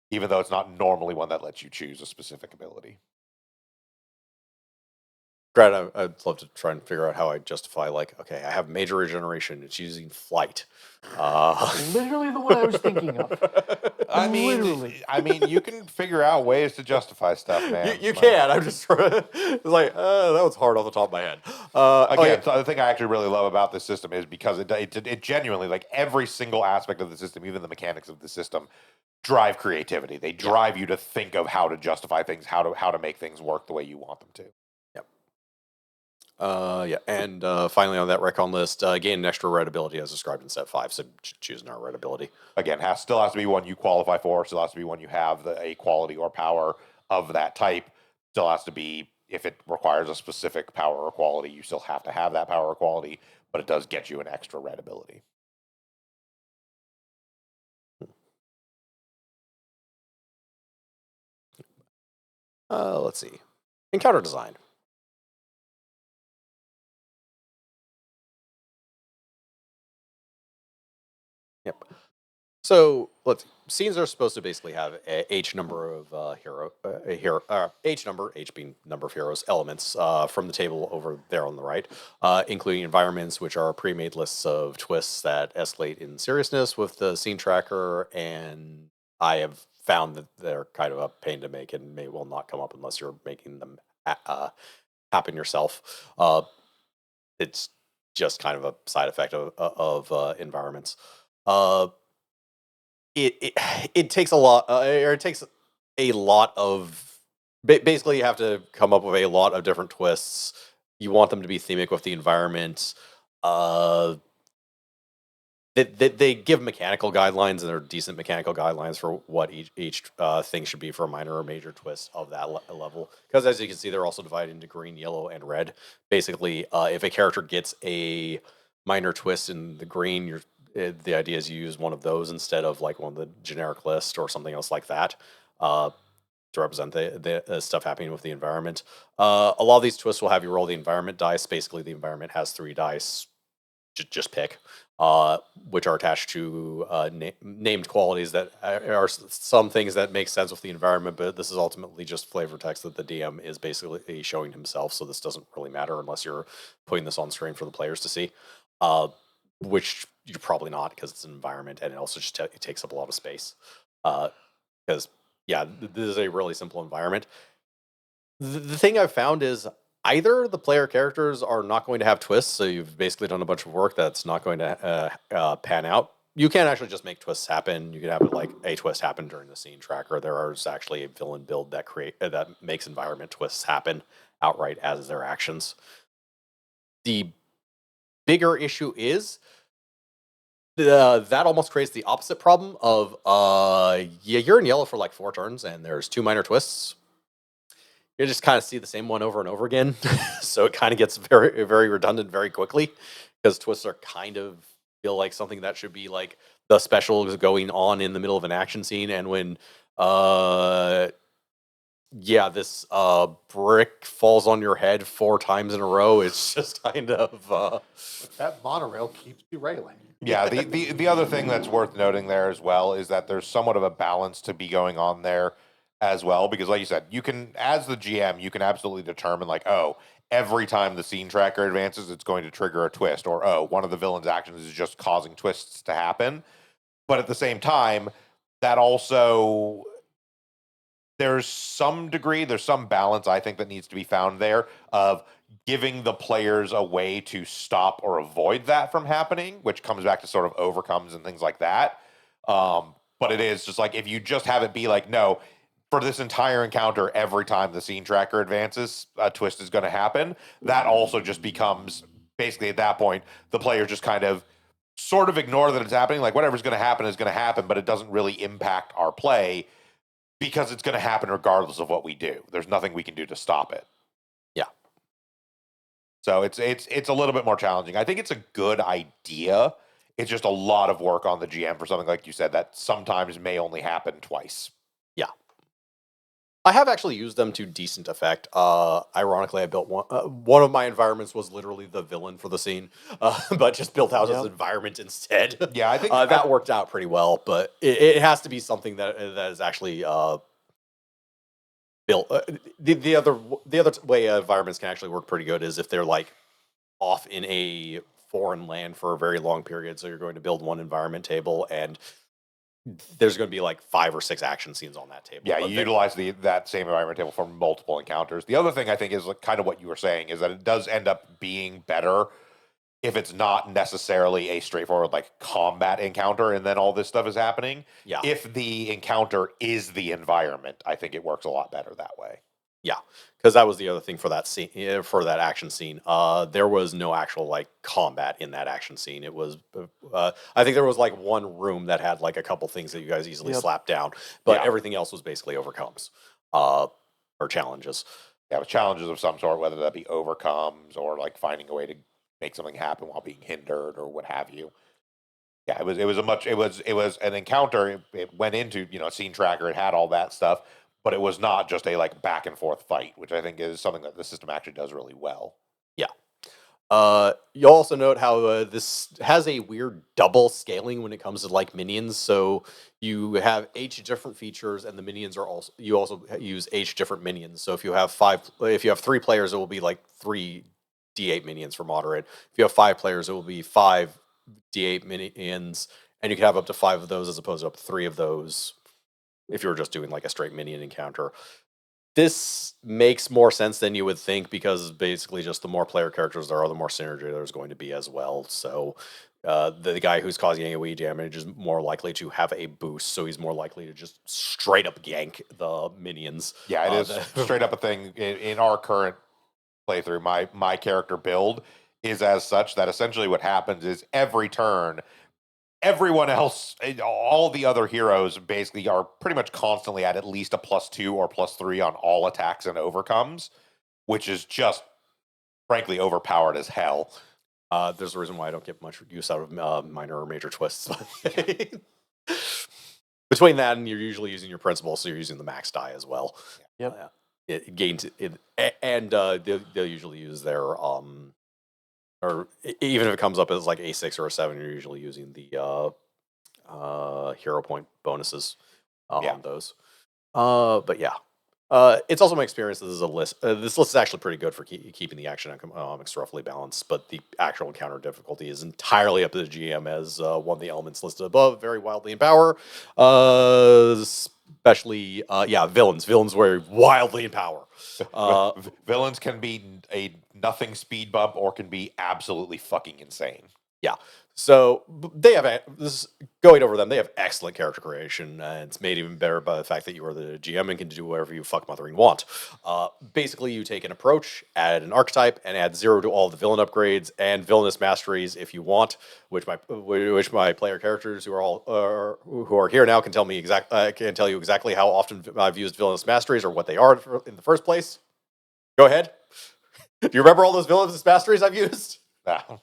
even though it's not normally one that lets you choose a specific ability. Brad, I'd love to try and figure out how I justify, like, okay, I have major regeneration. It's using flight. Literally the one I was thinking of. Literally. I mean, you can figure out ways to justify stuff, man. You can. I'm just it's like, that was hard off the top of my head. Again, so the thing I actually really love about this system is because it genuinely, like every single aspect of the system, even the mechanics of the system, drive creativity. They drive you to think of how to justify things, how to make things work the way you want them to. Yeah, and finally on that recon list, gain an extra red ability as described in step 5. So choose our red ability. Again, still has to be one you qualify for. Still has to be one you have a quality or power of that type. Still has to be, if it requires a specific power or quality, you still have to have that power or quality. But it does get you an extra red ability. Let's see. Encounter design. Yep. So let's. Scenes are supposed to basically have a H number of H number, H being number of heroes, elements from the table over there on the right, including environments, which are pre-made lists of twists that escalate in seriousness with the scene tracker, and I have found that they're kind of a pain to make and may well not come up unless you're making them happen yourself. It's just kind of a side effect of environments. It takes a lot, or it takes a lot of. Basically, you have to come up with a lot of different twists. You want them to be themic with the environment. They give mechanical guidelines, and they're decent mechanical guidelines for what each thing should be for a minor or major twist of that level. Because as you can see, they're also divided into green, yellow, and red. Basically, if a character gets a minor twist in the green, the idea is you use one of those instead of like one of the generic list or something else like that. To represent the stuff happening with the environment. A lot of these twists will have you roll the environment dice. Basically, the environment has 3 dice. Just pick, which are attached to named qualities that are some things that make sense with the environment, but this is ultimately just flavor text that the DM is basically showing himself, so this doesn't really matter unless you're putting this on screen for the players to see, which you're probably not because it's an environment, and it also just it takes up a lot of space. Because, yeah, this is a really simple environment. The thing I've found is either the player characters are not going to have twists, so you've basically done a bunch of work that's not going to pan out. You can actually just make twists happen. You can have it like a twist happen during the scene tracker. There is actually a villain build that makes environment twists happen outright as their actions. The bigger issue is that almost creates the opposite problem of you're in yellow for like 4 turns and there's 2 minor twists. You just kind of see the same one over and over again. So it kind of gets very, very redundant very quickly because twists are kind of feel like something that should be like the special is going on in the middle of an action scene. And when, this brick falls on your head 4 times in a row, it's just kind of. That monorail keeps derailing. Yeah, the other thing that's worth noting there as well is that there's somewhat of a balance to be going on there. as well, because like you said, you can, as the GM, you can absolutely determine like, oh, every time the scene tracker advances, it's going to trigger a twist, or oh, one of the villain's actions is just causing twists to happen. But at the same time, that also, there's some degree, there's some balance I think that needs to be found there of giving the players a way to stop or avoid that from happening, which comes back to sort of overcomes and things like that. But it is just like, if you just have it be like, no, for this entire encounter, every time the scene tracker advances, a twist is going to happen. That also just becomes basically at that point, the players just kind of sort of ignore that it's happening. Like whatever's going to happen is going to happen, but it doesn't really impact our play because it's going to happen regardless of what we do. There's nothing we can do to stop it. Yeah. So it's a little bit more challenging. I think it's a good idea. It's just a lot of work on the GM for something like you said that sometimes may only happen twice. Yeah. I have actually used them to decent effect. Ironically, I built one of my environments was literally the villain for the scene, but just built out his environment instead. Yeah, I think that worked out pretty well. But it has to be something that is actually built. The other way environments can actually work pretty good is if they're like off in a foreign land for a very long period. So you're going to build one environment table and there's going to be like 5 or 6 action scenes on that table. Yeah, But you then- utilize that same environment table for multiple encounters. The other thing I think is like kind of what you were saying is that it does end up being better if it's not necessarily a straightforward like combat encounter and then all this stuff is happening. Yeah. If the encounter is the environment, I think it works a lot better that way. Yeah, because that was the other thing for that scene, for that action scene. There was no actual like combat in that action scene. It was, I think there was like one room that had like a couple things that you guys easily slapped down, but Yeah. everything else was basically overcomes, or challenges. Yeah, with challenges of some sort, whether that be overcomes or like finding a way to make something happen while being hindered or what have you. Yeah, it was an encounter. It went into, scene tracker. It had all that stuff, but it was not just a like back and forth fight, which I think is something that the system actually does really well. Yeah. You'll also note how this has a weird double scaling when it comes to like minions. So you have H different features, and the minions are also use H different minions. So if you have 3 players, it will be like 3 D8 minions for moderate. If you have 5 players, it will be 5 D8 minions, and you can have up to 5 of those as opposed to up to 3 of those if you were just doing like a straight minion encounter. This makes more sense than you would think because basically just the more player characters there are, the more synergy there's going to be as well. So the guy who's causing AoE damage is more likely to have a boost, so he's more likely to just straight up gank the minions. Yeah, it is straight up a thing in our current playthrough. My character build is as such that essentially what happens is every turn, everyone else, all the other heroes basically are pretty much constantly at least a +2 or +3 on all attacks and overcomes, which is just frankly overpowered as hell. There's a reason why I don't get much use out of minor or major twists. Between that and you're usually using your principal, so you're using the max die as well. Yep. It gains it, and they'll usually use their or even if it comes up as like A6 or a 7, you're usually using the hero point bonuses on those. But yeah. It's also my experience that this is a list. This list is actually pretty good for keeping the action economics roughly balanced, but the actual encounter difficulty is entirely up to the GM, as one of the elements listed above, very wildly in power. Especially, villains. Villains were wildly in power. Villains can be a nothing speed bump or can be absolutely fucking insane. Yeah. So they have this going over them. They have excellent character creation, and it's made even better by the fact that you are the GM and can do whatever you fuck mothering want. Basically, you take an approach, add an archetype, and add 0 to all the villain upgrades and villainous masteries if you want. Which my player characters who are here now can tell me can tell you exactly how often I've used villainous masteries or what they are in the first place. Go ahead. Do you remember all those villainous masteries I've used? No.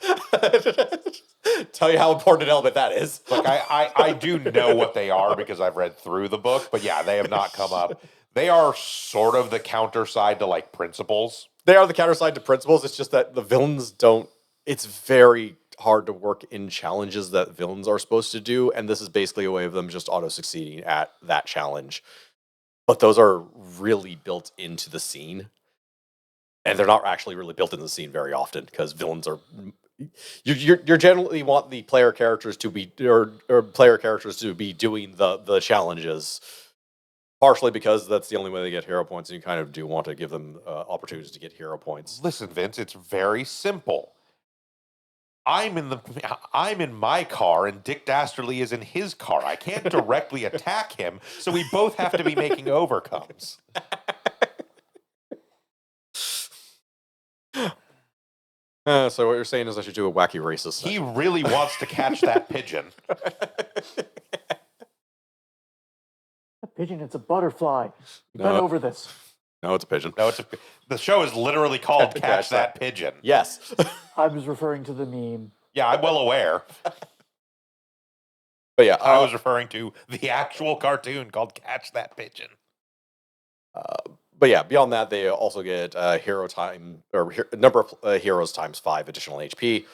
Tell you how important an element that is. Like I do know what they are because I've read through the book, but yeah, they have not come up. They are sort of the counter side to like principles. They are the counter side to principles. It's just that the villains don't. It's very hard to work in challenges that villains are supposed to do, and this is basically a way of them just auto succeeding at that challenge. but those are really built into the scene, and they're not actually really built into the scene very often because villains are. You generally want the player characters to be or player characters to be doing the challenges, partially because that's the only way they get hero points, and you kind of do want to give them opportunities to get hero points. Listen, Vince, it's very simple. I'm in my car and Dick Dastardly is in his car. I can't directly attack him, so we both have to be making overcomes. So what you're saying is I should do a wacky racist. He really wants to catch that pigeon. A pigeon, it's a butterfly. You've been No. over this. No, it's a pigeon. No, the show is literally called Catch Catch That. That Pigeon. Yes. I was referring to the meme. Yeah, I'm well aware. But yeah, I was referring to the actual cartoon called Catch That Pigeon. But yeah, beyond that, they also get hero time or number of heroes times 5 additional HP.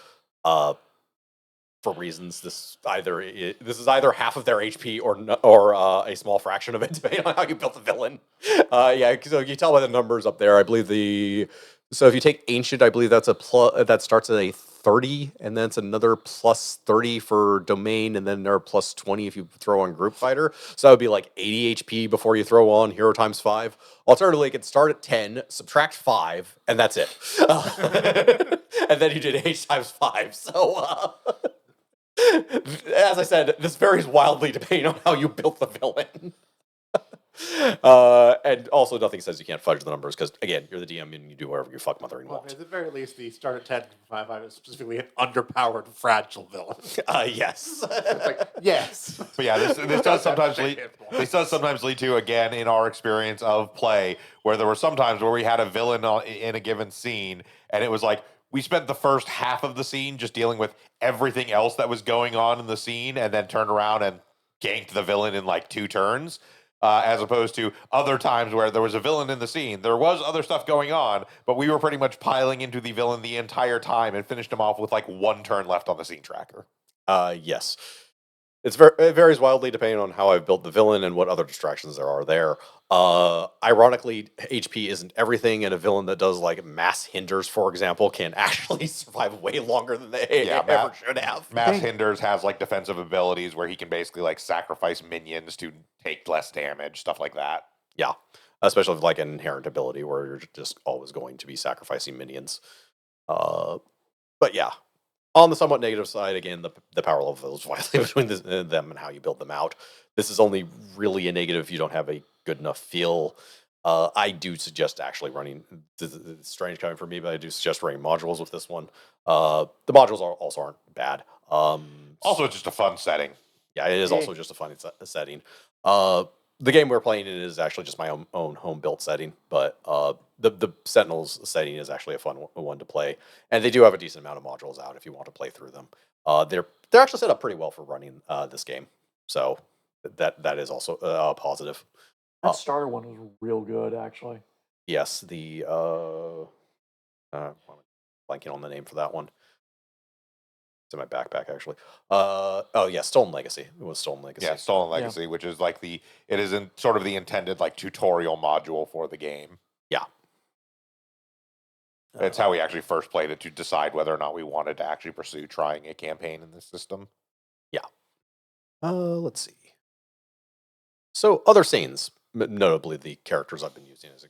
For reasons this is either half of their HP or a small fraction of it, depending on how you built the villain. Yeah, so you tell by the numbers up there. I believe so if you take ancient, I believe that's that starts at a 30, and then it's another plus 30 for domain, and then there are plus 20 if you throw on group fighter. So that would be like 80 HP before you throw on hero times 5. Alternatively, it could start at 10, subtract 5, and that's it. And then you did H times 5. So as I said, this varies wildly depending on how you built the villain. And also, nothing says you can't fudge the numbers because, again, you're the DM and you do whatever you fuck mothering Well, want. at the very least, the start at 10 5 5 is specifically an underpowered, fragile villain. Yes. It's like, yes. But yeah, this does sometimes lead to, again, in our experience of play, where there were some times where we had a villain in a given scene, and it was like, we spent the first half of the scene just dealing with everything else that was going on in the scene, and then turned around and ganked the villain in like 2 turns. As opposed to other times where there was a villain in the scene. There was other stuff going on, but we were pretty much piling into the villain the entire time and finished him off with like 1 turn left on the scene tracker. Yes. It varies wildly depending on how I've built the villain and what other distractions there are there. Ironically, HP isn't everything, and a villain that does like mass hinders, for example, can actually survive way longer than they ever should have. Mass Hinders has like defensive abilities where he can basically like sacrifice minions to take less damage, stuff like that. Yeah, especially with like an inherent ability where you're just always going to be sacrificing minions. But yeah, on the somewhat negative side, again, the power level is widely between them and how you build them out. This is only really a negative if you don't have a good enough feel. I do suggest actually running. It's strange coming from me, but I do suggest running modules with this one. The modules also aren't bad. Also, it's just a fun setting. Yeah, it is also just a fun setting. The game we're playing in is actually just my own home built setting, but the Sentinels setting is actually a fun one to play, and they do have a decent amount of modules out if you want to play through them. They're actually set up pretty well for running this game, so that is also positive. That starter one was real good, actually. Yes, the I'm blanking on the name for that one. It's in my backpack, actually. Oh yeah, Stolen Legacy. It was Stolen Legacy. Yeah, Stolen Legacy, which is like it is in sort of the intended like tutorial module for the game. Yeah. It's how we actually first played it to decide whether or not we wanted to actually pursue trying a campaign in this system. Yeah. Let's see. So other scenes, notably the characters I've been using as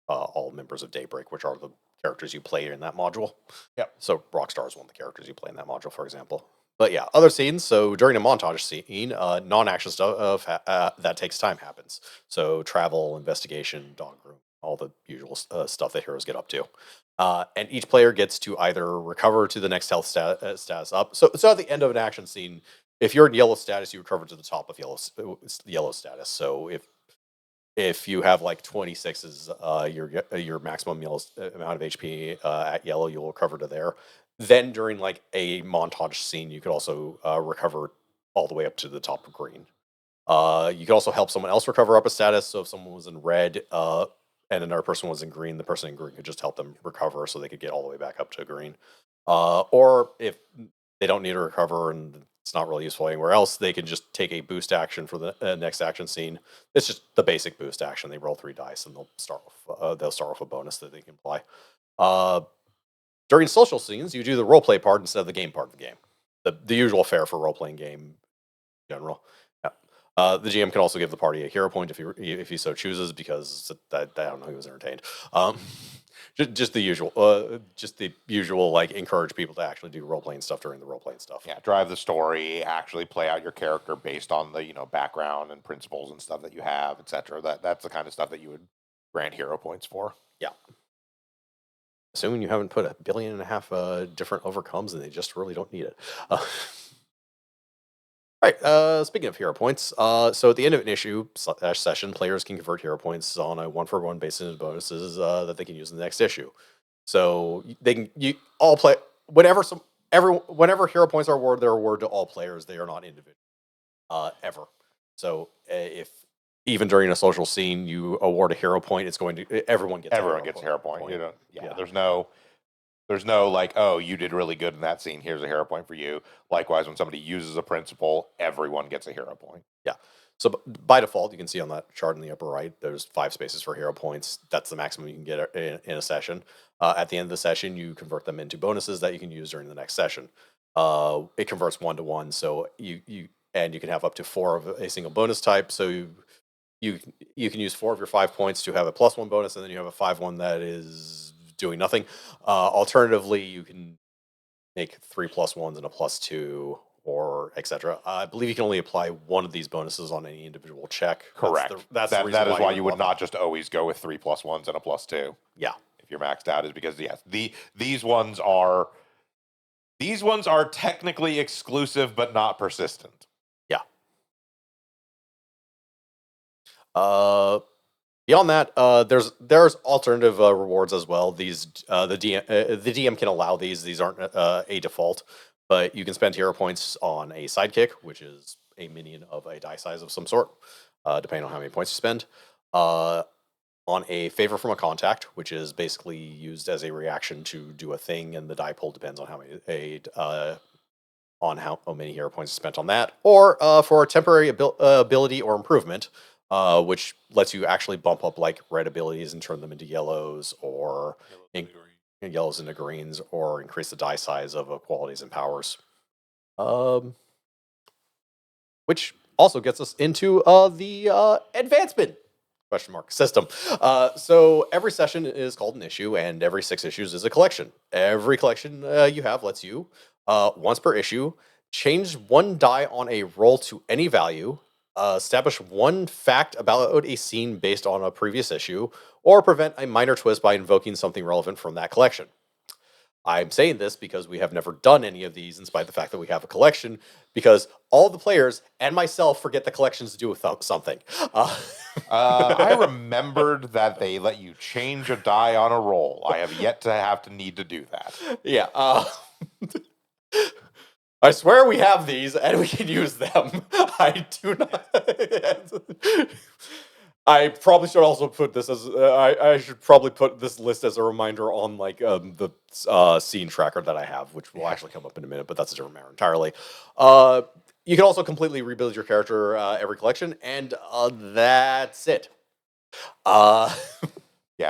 all members of Daybreak, which are the characters you play in that module. Yep. So Rockstar is one of the characters you play in that module, for example. But yeah, other scenes. So during a montage scene, non-action stuff that takes time happens. So travel, investigation, dog groom, all the usual stuff that heroes get up to. And each player gets to either recover to the next health status up. So at the end of an action scene, if you're in yellow status, you recover to the top of yellow status. So if you have like 26 your maximum amount of HP at yellow, you'll recover to there. Then during like a montage scene, you could also recover all the way up to the top of green. You could also help someone else recover up a status. So if someone was in red and another person was in green, the person in green could just help them recover so they could get all the way back up to green. Or if they don't need to recover and It's not really useful anywhere else. They can just take a boost action for the next action scene. It's just the basic boost action. They roll 3 dice and they'll start off a bonus that they can apply. Uh, During social scenes, you do the role play part instead of the game part of the game. The usual fare for role playing game in general. Yeah. The GM can also give the party a hero point if he so chooses, because I don't know, he was entertained. Um, just the usual, like, encourage people to actually do role playing stuff during the role playing stuff. Yeah, drive the story, actually play out your character based on the background and principles and stuff that you have, etc. That's the kind of stuff that you would grant hero points for. Yeah. Assuming you haven't put 1.5 billion different overcomes and they just really don't need it. Right. Speaking of hero points, so at the end of an issue session, players can convert hero points on a 1-for-1 basis into bonuses that they can use in the next issue. So they can all play whenever hero points are awarded, they're awarded to all players. They are not individual ever. So if even during a social scene you award a hero point, it's going to everyone gets a hero point. You know, yeah. There's no like, oh, you did really good in that scene. Here's a hero point for you. Likewise, when somebody uses a principle, everyone gets a hero point. Yeah. So by default, you can see on that chart in the upper right, there's 5 spaces for hero points. That's the maximum you can get in a session. At the end of the session, you convert them into bonuses that you can use during the next session. It converts 1 to 1, so you can have up to 4 of a single bonus type. So you can use 4 of your 5 points to have a +1 bonus, and then you have a 5-1 that is doing nothing. Alternatively, you can make 3 +1s and a +2, or etc. I believe you can only apply one of these bonuses on any individual check. Correct. That is why you would not just always go with 3 +1s and a +2. Yeah. If you're maxed out, is because yes, these ones are technically exclusive but not persistent. Yeah. Beyond that, there's alternative rewards as well. These the DM can allow these. These aren't a default, but you can spend hero points on a sidekick, which is a minion of a die size of some sort, depending on how many points you spend. On a favor from a contact, which is basically used as a reaction to do a thing, and the die pool depends on how many hero points you spent on that, or for a temporary ability or improvement, which lets you actually bump up like red abilities and turn them into yellows, or yellows into greens, or increase the die size of qualities and powers. Which also gets us into the advancement system. So every session is called an issue, and every 6 issues is a collection. Every collection you have lets you, once per issue, change 1 die on a roll to any value, establish 1 fact about a scene based on a previous issue, or prevent a minor twist by invoking something relevant from that collection. I'm saying this because we have never done any of these, in spite of the fact that we have a collection, because all the players and myself forget the collections to do with something. I remembered that they let you change a die on a roll. I have yet to need to do that. Yeah. I swear we have these and we can use them. I do not. I probably should also put this as I should probably put this list as a reminder on like the scene tracker that I have, which will actually come up in a minute, but that's a different matter entirely. You can also completely rebuild your character every collection, and that's it. Yeah,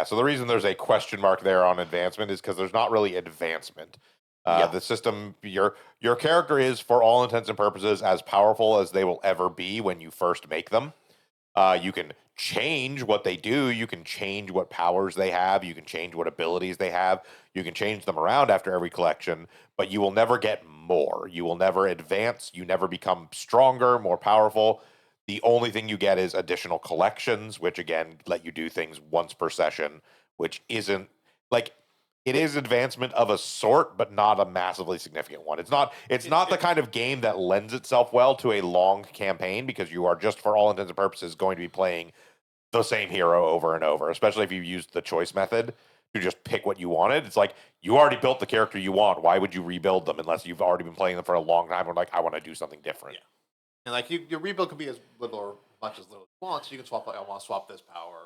so the reason there's a question mark there on advancement is because there's not really advancement. The system, your character is, for all intents and purposes, as powerful as they will ever be when you first make them. You can change what they do. You can change what powers they have. You can change what abilities they have. You can change them around after every collection, but you will never get more. You will never advance. You never become stronger, more powerful. The only thing you get is additional collections, which again let you do things once per session, which isn't like, it is advancement of a sort, but not a massively significant one. It's not the kind of game that lends itself well to a long campaign, because you are just, for all intents and purposes, going to be playing the same hero over and over, especially if you used the choice method to just pick what you wanted. It's like, you already built the character you want. Why would you rebuild them unless you've already been playing them for a long time? Or like, I want to do something different. Yeah. And like your rebuild can be as little or much as little as you want. So you can swap, like, I want to swap this power,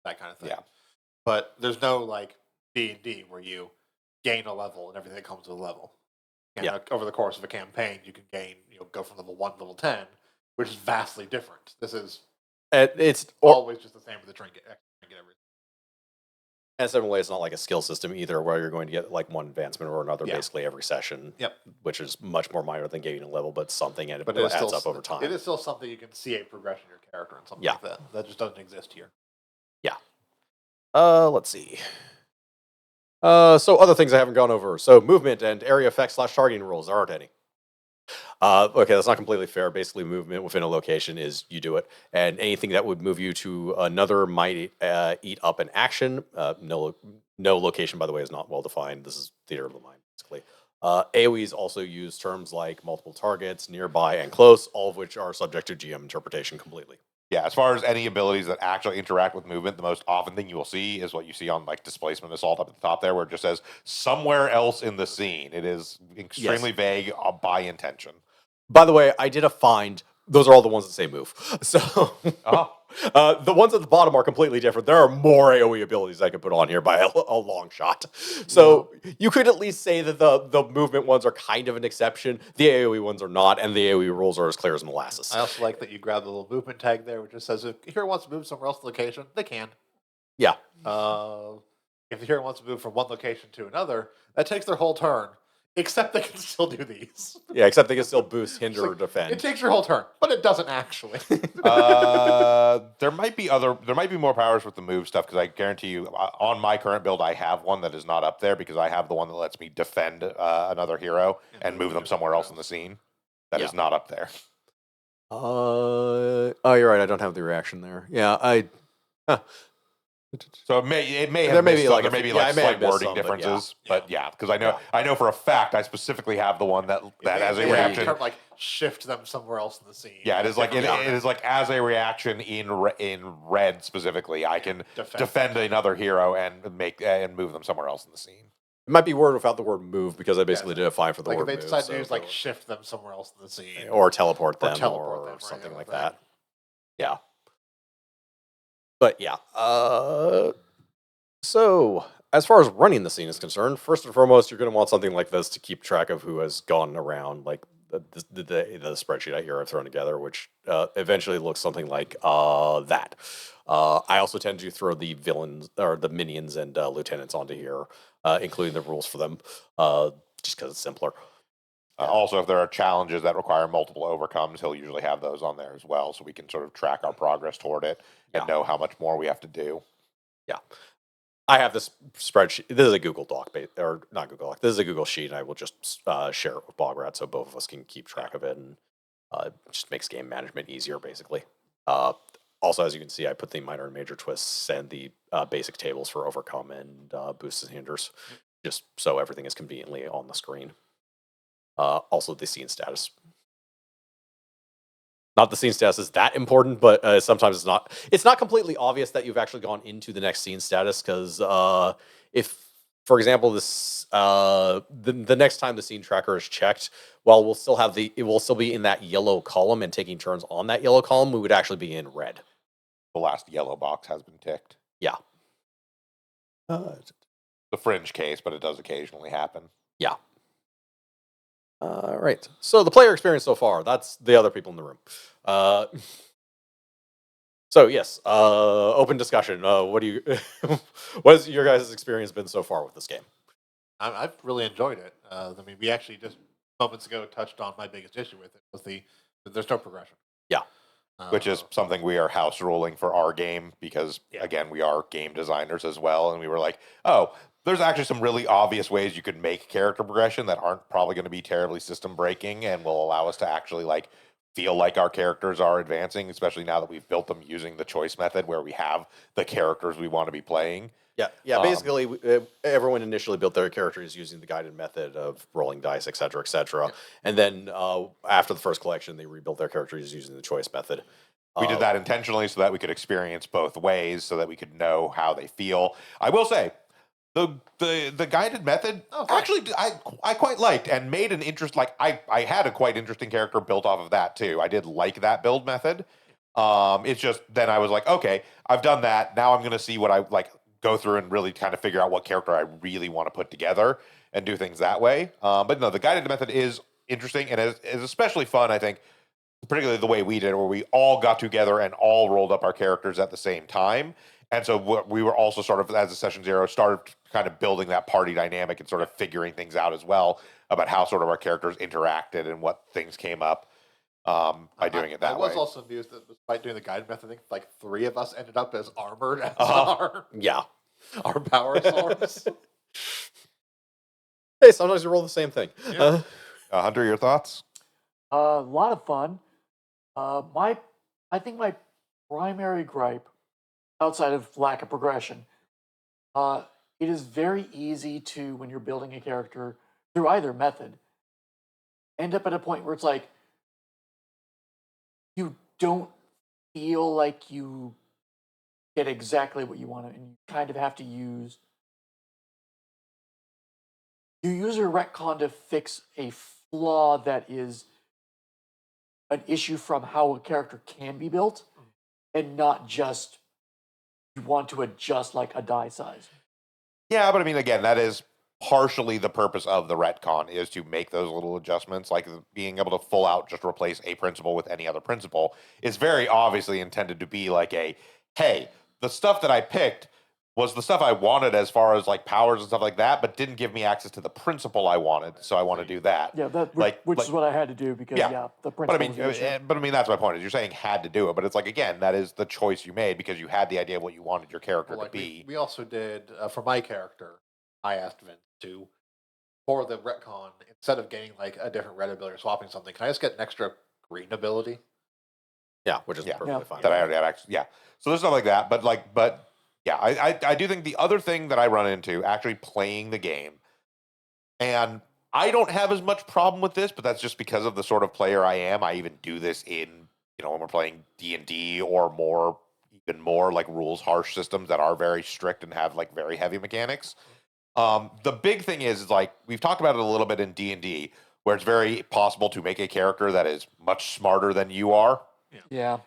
that kind of thing. Yeah. But there's no like D&D where you gain a level and everything comes with a level. And Yeah. over the course of a campaign, you can gain, go from level 1 to level 10, which is vastly different. This is It's always just the same with the trinket. Every. And similarly, it's not like a skill system either, where you're going to get like one advancement or another Yeah. basically every session. Yep. Which is much more minor than gaining a level, but something, and But it it is adds still, up over time. It is still something you can see a progression in your character and something Yeah. like that. That just doesn't exist here. Yeah. Let's see. So other things I haven't gone over. So movement and area effects / targeting rules. There aren't any. Okay, that's not completely fair. Basically, movement within a location is you do it, and anything that would move you to another might eat up an action. No location, by the way, is not well defined. This is theater of the mind, basically. AoEs also use terms like multiple targets, nearby, and close, all of which are subject to GM interpretation completely. Yeah, as far as any abilities that actually interact with movement, the most often thing you will see is what you see on like displacement assault up at the top there, where it just says somewhere else in the scene. It is extremely vague by intention. By the way, I did a find. Those are all the ones that say move. So the ones at the bottom are completely different. There are more AoE abilities I could put on here by a long shot. So you could at least say that the movement ones are kind of an exception. The AoE ones are not, and the AoE rules are as clear as molasses. I also like that you grab the little movement tag there, which just says if the hero wants to move somewhere else in the location, they can. Yeah. If the hero wants to move from one location to another, that takes their whole turn. Except they can still do these. Yeah, except they can still boost, hinder, or defend. It takes your whole turn, but it doesn't actually. There might be more powers with the move stuff, because I guarantee you, on my current build, I have one that is not up there because I have the one that lets me defend another hero and move them somewhere else in the scene. That is not up there. Oh, you're right. I don't have the reaction there. Yeah, So it may have There may be missed like some. a- there may be yeah, I like may have slight missed wording some, but differences, yeah. but yeah, because I know for a fact I specifically have the one that as a They have reaction. to like shift them somewhere else in the scene. Yeah, it is like it Different is like as a reaction in red specifically, I can defend another hero and move them somewhere else in the scene. It might be word without the word move, because I basically did a fine for the like word if they move. decide so to use like shift them somewhere else in the scene, or teleport them, teleport them, right, something like right. that. Yeah. But yeah. So as far as running the scene is concerned, first and foremost, you're going to want something like this to keep track of who has gone around, like the spreadsheet I here I've thrown together, which eventually looks something like that. I also tend to throw the villains or the minions and lieutenants onto here, including the rules for them, just because it's simpler. Also, if there are challenges that require multiple overcomes, he'll usually have those on there as well, so we can sort of track our progress toward it and know how much more we have to do. Yeah. I have this spreadsheet. This is a Google Doc, or not Google Doc. This is a Google Sheet, and I will just share it with Bograt so both of us can keep track of it, and just makes game management easier, basically. Also, as you can see, I put the minor and major twists and the basic tables for overcome and boosts and hinders, just so everything is conveniently on the screen. Also, the scene status. Not the scene status is that important, but sometimes it's not. It's not completely obvious that you've actually gone into the next scene status, because if, for example, this the next time the scene tracker is checked, while it will still be in that yellow column and taking turns on that yellow column, we would actually be in red. The last yellow box has been ticked. Yeah. The fringe case, but it does occasionally happen. Yeah. Right. So the player experience so far, that's the other people in the room. So yes, open discussion. What has your guys' experience been so far with this game? I've really enjoyed it. I mean, we actually just moments ago touched on my biggest issue with it was there's no progression. Yeah. Which is something we are house ruling for our game, because again, we are game designers as well, and we were like, oh, there's actually some really obvious ways you could make character progression that aren't probably going to be terribly system breaking and will allow us to actually like feel like our characters are advancing, especially now that we've built them using the choice method where we have the characters we want to be playing. Yeah. Basically, everyone initially built their characters using the guided method of rolling dice, et cetera, and then after the first collection, they rebuilt their characters using the choice method. We did that intentionally so that we could experience both ways, so that we could know how they feel. I will say, the guided method actually I quite liked and made an interest. Like I had a quite interesting character built off of that too. I did like that build method. It's just then I was like, okay, I've done that. Now I'm going to see what I like. Go through and really kind of figure out what character I really want to put together. and do things that way. But no, the guided method is interesting and is especially fun, I think, particularly the way we did it, where we all got together and all rolled up our characters at the same time. And so we were also sort of, as a session zero, started kind of building that party dynamic and sort of figuring things out as well about how sort of our characters interacted and what things came up by doing it that way. I was also amused that despite doing the guided method, I think like 3 of us ended up as armored as Yeah. our power source. Hey, sometimes you roll the same thing. Yeah. Hunter, your thoughts? A lot of fun. I think my primary gripe, outside of lack of progression, it is very easy to, when you're building a character through either method, end up at a point where it's like you don't feel like you get exactly what you want, and you kind of have to use a retcon to fix a flaw that is an issue from how a character can be built, and not just you want to adjust like a die size. Yeah, but I mean, again, that is partially the purpose of the retcon, is to make those little adjustments, like being able to full out just replace a principle with any other principle is very obviously intended to be like a, hey, the stuff that I picked was the stuff I wanted as far as like powers and stuff like that, but didn't give me access to the principle I wanted, so I want to do that. Yeah, which is what I had to do because the principle. But I mean, that's my point. Is you're saying had to do it, but it's like, again, that is the choice you made because you had the idea of what you wanted your character to be. We also did for my character. I asked Vince to, for the retcon, instead of getting like a different red ability or swapping something, can I just get an extra green ability? Yeah, which is perfectly fine. That I already had access. Yeah, so there's stuff like that, but yeah, I do think the other thing that I run into actually playing the game, and I don't have as much problem with this, but that's just because of the sort of player I am. I even do this in, when we're playing D&D or even more like rules harsh systems that are very strict and have like very heavy mechanics. The big thing is like we've talked about it a little bit in D&D, where it's very possible to make a character that is much smarter than you are. Yeah.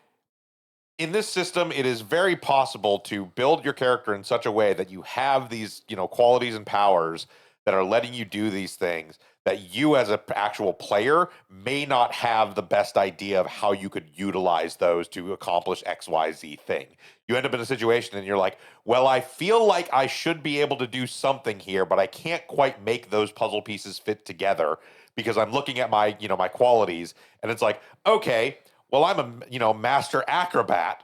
In this system, it is very possible to build your character in such a way that you have these, qualities and powers that are letting you do these things that you as an actual player may not have the best idea of how you could utilize those to accomplish XYZ thing. You end up in a situation and you're like, well, I feel like I should be able to do something here, but I can't quite make those puzzle pieces fit together because I'm looking at my, my qualities, and it's like, okay, well, I'm a, master acrobat,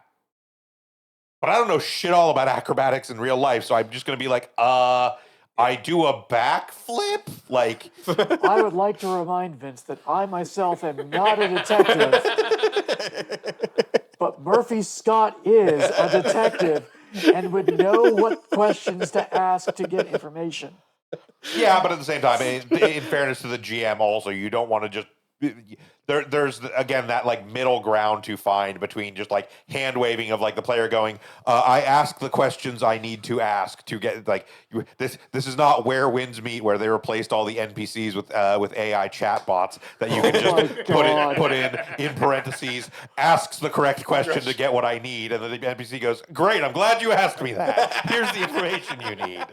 but I don't know shit all about acrobatics in real life. So I'm just going to be like, I do a backflip? Like, I would like to remind Vince that I myself am not a detective, but Murphy Scott is a detective and would know what questions to ask to get information. Yeah, but at the same time, in fairness to the GM also, you don't want to just there's again that like middle ground to find between just like hand waving of like the player going, I ask the questions I need to ask to get like this is not Where Winds Meet, where they replaced all the NPCs with AI chatbots that you can just put in parentheses, asks the correct question to get what I need, and then the NPC goes, great, I'm glad you asked me that. Here's the information you need.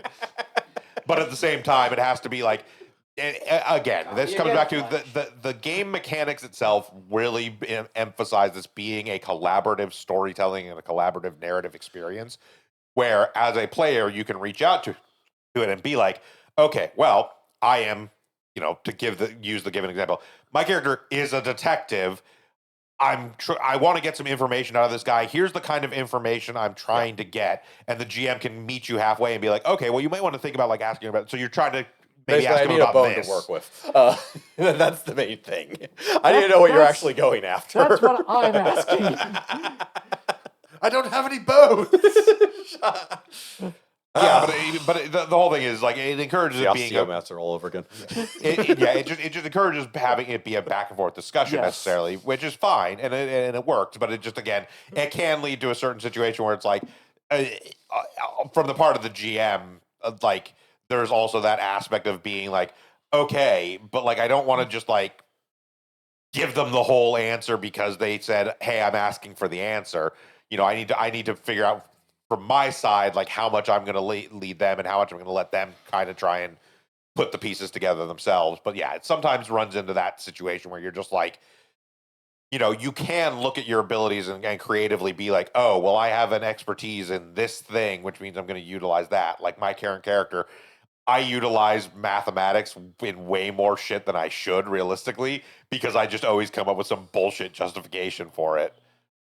But at the same time, it has to be like, again, this comes back to the game mechanics itself really emphasize this being a collaborative storytelling and a collaborative narrative experience, where as a player, you can reach out to it and be like, okay, well, I am, to use the given example, my character is a detective. I want to get some information out of this guy. Here's the kind of information I'm trying to get. And the GM can meet you halfway and be like, okay, well, you might want to think about like asking about it. So you're trying to maybe ask I him need about a bone this. to work with. That's the main thing. I need to know what you're actually going after. That's what I'm asking. I don't have any bones. Yeah, but the whole thing is like it encourages it being master all over again. it just encourages having it be a back and forth discussion necessarily, which is fine and it works. But it just again it can lead to a certain situation where it's like from the part of the GM, like there's also that aspect of being like, okay, but like I don't want to just like give them the whole answer because they said, hey, I'm asking for the answer. I need to figure out from my side, like how much I'm going to lead them and how much I'm going to let them kind of try and put the pieces together themselves. But yeah, it sometimes runs into that situation where you're just like, you can look at your abilities and creatively be like, oh, well, I have an expertise in this thing, which means I'm going to utilize that. Like my current character, I utilize mathematics in way more shit than I should realistically because I just always come up with some bullshit justification for it.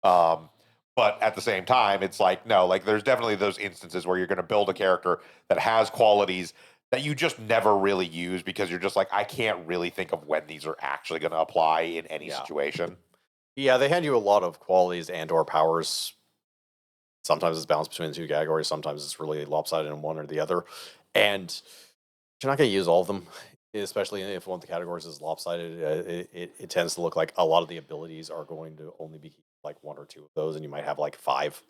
Um, but at the same time, it's like, no, like there's definitely those instances where you're going to build a character that has qualities that you just never really use because you're just like, I can't really think of when these are actually going to apply in any Yeah. situation. Yeah, they hand you a lot of qualities and/or powers. Sometimes it's balanced between the two categories. Sometimes it's really lopsided in one or the other, and you're not going to use all of them. Especially if one of the categories is lopsided, it tends to look like a lot of the abilities are going to only be like one or two of those, and you might have like five.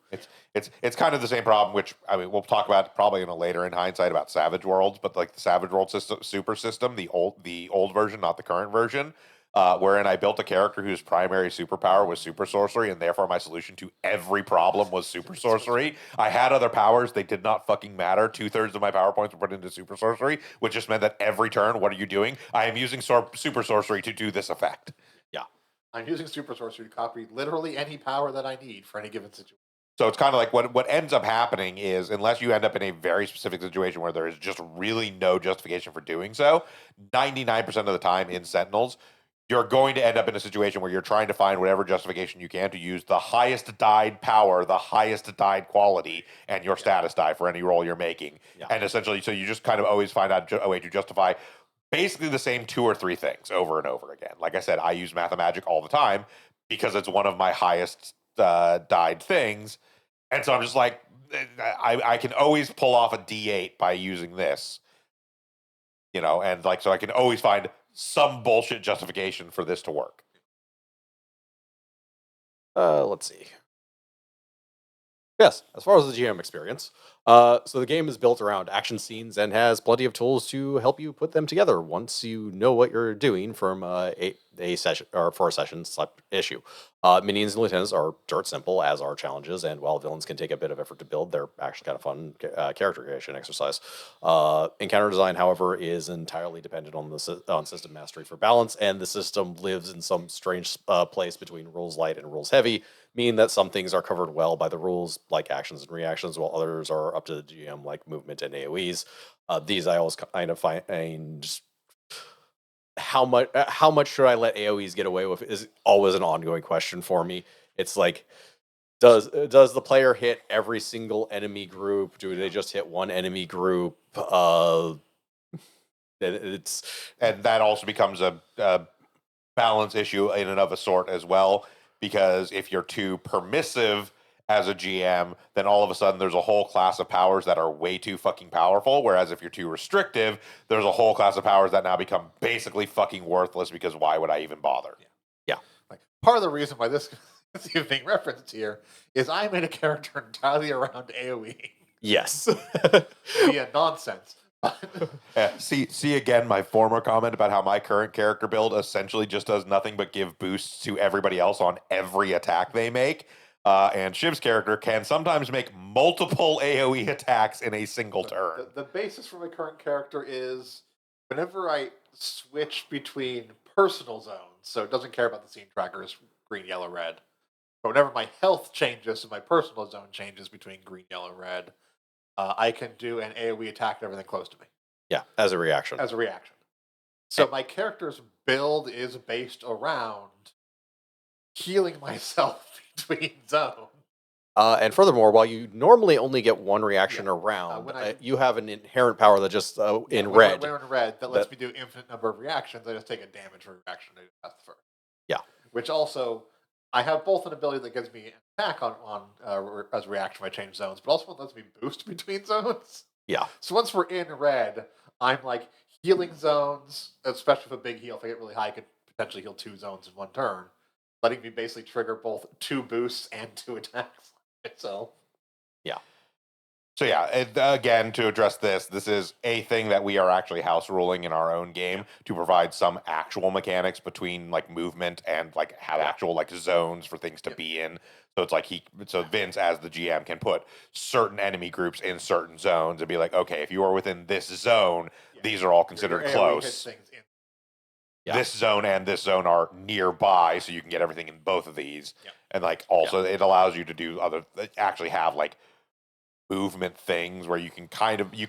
It's kind of the same problem, which I mean we'll talk about probably in a later in hindsight about Savage Worlds, but like the Savage World system, super system, the old version, not the current version, wherein I built a character whose primary superpower was super sorcery, and therefore my solution to every problem was super sorcery. I had other powers; they did not fucking matter. 2/3 of my power points were put into super sorcery, which just meant that every turn, what are you doing? I am using super sorcery to do this effect. Yeah. I'm using super sorcery to copy literally any power that I need for any given situation. So it's kind of like what ends up happening is unless you end up in a very specific situation where there is just really no justification for doing so, 99% of the time in Sentinels, you're going to end up in a situation where you're trying to find whatever justification you can to use the highest died power, the highest died quality, and your status die for any roll you're making. Yeah. And essentially, so you just kind of always find out a way to justify basically the same two or three things over and over again. Like I said, I use Mathemagic all the time because it's one of my highest died things. And so I'm just like, I can always pull off a D8 by using this, and like, so I can always find some bullshit justification for this to work. Let's see. Yes, as far as the GM experience, so the game is built around action scenes and has plenty of tools to help you put them together once you know what you're doing from a session or for a session issue. Minions and lieutenants are dirt simple, as are challenges, and while villains can take a bit of effort to build, they're actually kind of fun character creation exercise. Encounter design, however, is entirely dependent on on system mastery for balance, and the system lives in some strange place between rules light and rules heavy, mean that some things are covered well by the rules, like actions and reactions, while others are up to the GM, like movement and AoEs. These I always kind of find just how much should I let AoEs get away with is always an ongoing question for me. It's like, does the player hit every single enemy group? Do they just hit one enemy group? It's And that also becomes a balance issue in and of a sort as well, because if you're too permissive as a GM, then all of a sudden there's a whole class of powers that are way too fucking powerful. Whereas if you're too restrictive, there's a whole class of powers that now become basically fucking worthless because why would I even bother? yeah. Like part of the reason why this is being referenced here is I made a character entirely around AoE Yes. via nonsense. See again my former comment about how my current character build essentially just does nothing but give boosts to everybody else on every attack they make. And Shiv's character can sometimes make multiple AoE attacks in a single turn. The basis for my current character is whenever I switch between personal zones, so it doesn't care about the scene trackers, green, yellow, red. But whenever my health changes, so my personal zone changes between green, yellow, red, I can do an AoE attack at everything close to me. Yeah, as a reaction. As a reaction. So my character's build is based around healing myself between zones. And furthermore, while you normally only get one reaction around, when you have an inherent power that just in when red. When in red, that lets me do infinite number of reactions. I just take a damage reaction to pass the first. Yeah. Which also, I have both an ability that gives me an attack on as a reaction when I change zones, but also one that lets me boost between zones. Yeah. So once we're in red, I'm like healing zones, especially with a big heal. If I get really high, I could potentially heal 2 zones in one turn, letting me basically trigger both 2 boosts and 2 attacks. So So yeah, again, to address this is a thing that we are actually house ruling in our own game to provide some actual mechanics between like movement and like have actual like zones for things to be in. So it's like Vince as the GM can put certain enemy groups in certain zones and be like, okay, if you are within this zone, these are all considered Your AoE close. hits things in. This zone and this zone are nearby, so you can get everything in both of these. Yep. And like also it allows you to do actually have like movement things where you can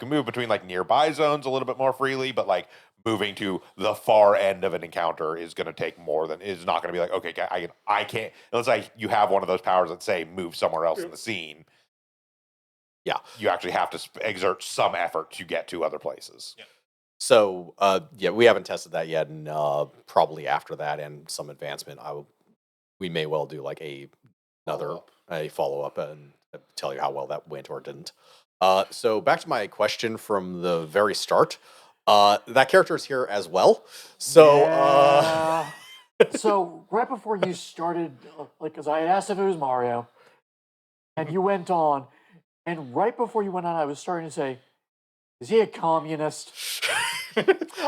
move between like nearby zones a little bit more freely, but like moving to the far end of an encounter is going to take more than is not going to be like, okay, I can't, unless like you have one of those powers that say move somewhere else in the scene. Yeah, you actually have to exert some effort to get to other places. Yeah. So we haven't tested that yet, and probably after that and some advancement, we may well do like another follow up and tell you how well that went or didn't. So back to my question from the very start. That character is here as well. So So right before you started, like, because I had asked if it was Mario, and you went on, and right before you went on, I was starting to say, "Is he a communist?"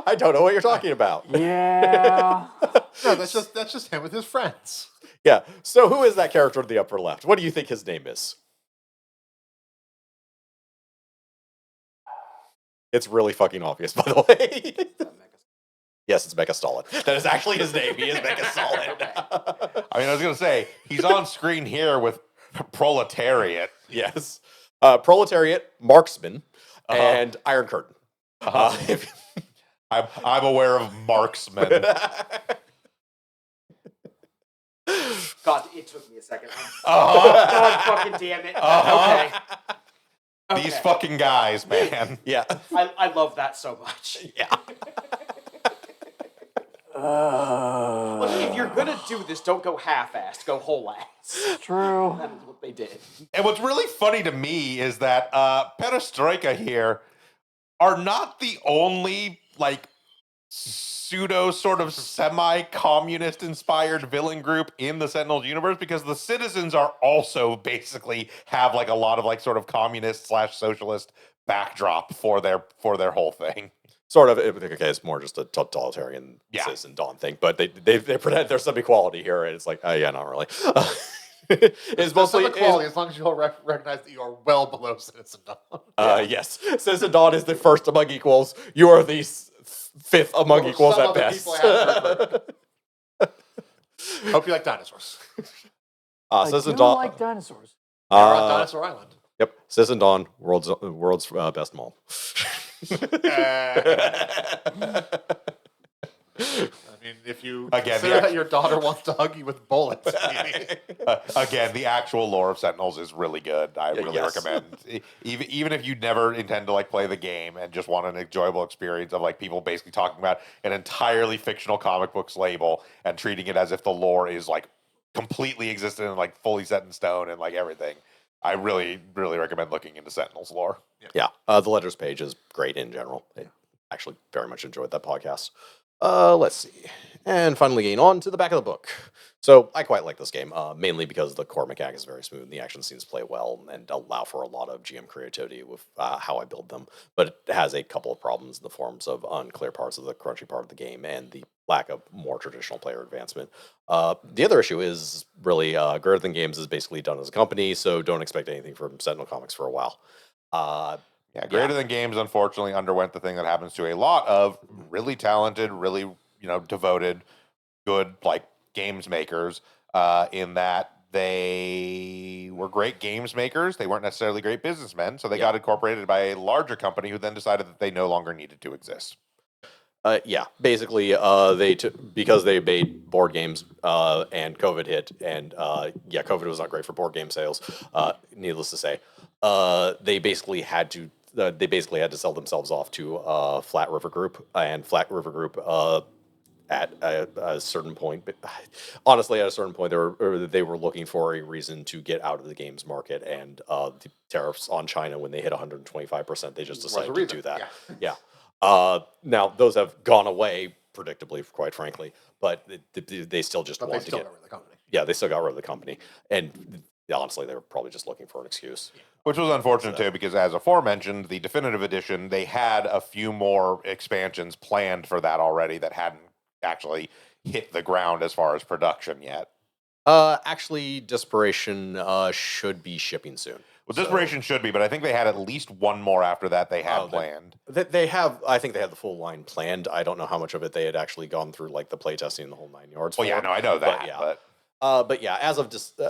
I don't know what you're talking about. Yeah. No, that's just him with his friends. Yeah. So who is that character in the upper left? What do you think his name is? It's really fucking obvious, by the way. Yes, it's Mecha Stalin. That is actually his name. He is Mecha Stalin. I mean, I was going to say, he's on screen here with Proletariat. Yes. Proletariat, Marksman, and Iron Curtain. I'm aware of Marksman. God, it took me a second. Uh-huh. God fucking damn it. Uh-huh. Okay. These fucking guys, man. Yeah. I love that so much. Yeah. Look, if you're gonna do this, don't go half-assed. Go whole-ass. True. That is what they did. And what's really funny to me is that Perestroika here are not the only, like, pseudo sort of semi-communist inspired villain group in the Sentinels universe, because the Citizens are also basically have like a lot of like sort of communist / socialist backdrop for their whole thing. Sort of. Okay, it's more just a totalitarian citizen Dawn thing, but they pretend there's some equality here, and it's like, yeah, not really. It's mostly equality as long as you'll recognize that you are well below Citizen Dawn. Yes, Citizen Dawn is the first among equals. You are the fifth among equals at best. Hope you like dinosaurs. I Citizen do Dawn. like dinosaurs. They're on Dinosaur Island. Yep, Citizen Dawn, world's best mall. I mean, if you Again, consider that your daughter wants to hug you with bullets, maybe. Again, the actual lore of Sentinels is really good. I really recommend. Even if you never intend to like play the game and just want an enjoyable experience of like people basically talking about an entirely fictional comic books label and treating it as if the lore is like completely existent and like fully set in stone and like everything. I really, really recommend looking into Sentinels lore. Yeah, the Ledgers page is great in general. I actually very much enjoyed that podcast. Let's see. And finally getting on to the back of the book. So I quite like this game, mainly because the core mechanic is very smooth and the action scenes play well and allow for a lot of GM creativity with how I build them. But it has a couple of problems in the forms of unclear parts of the crunchy part of the game and the lack of more traditional player advancement. The other issue is really Greater Than Games is basically done as a company, so don't expect anything from Sentinel Comics for a while. Greater Than Games unfortunately underwent the thing that happens to a lot of really talented, really devoted, good like games makers. In that they were great games makers, they weren't necessarily great businessmen, so they got incorporated by a larger company who then decided that they no longer needed to exist. Basically, because they made board games and COVID hit, and COVID was not great for board game sales. Needless to say, they basically had to sell themselves off to Flat River Group, and Flat River Group at a certain point, honestly, at a certain point, they were looking for a reason to get out of the games market, and the tariffs on China when they hit 125%, they just decided to do that. Yeah. Now those have gone away, predictably, quite frankly, but they still just want to get. Got rid of the company. Yeah, they still got rid of the company, and yeah, honestly, they were probably just looking for an excuse. Which was unfortunate too, because as aforementioned, the definitive edition, they had a few more expansions planned for that already that hadn't actually hit the ground as far as production yet. Actually, Desperation should be shipping soon. Well, Desperation should be, but I think they had at least one more after that they had Oh, planned. They have, I think they had the full line planned. I don't know how much of it they had actually gone through, like the playtesting and the whole 9 yards. Well, yeah, for. no, I know that, yeah. but But yeah, as of just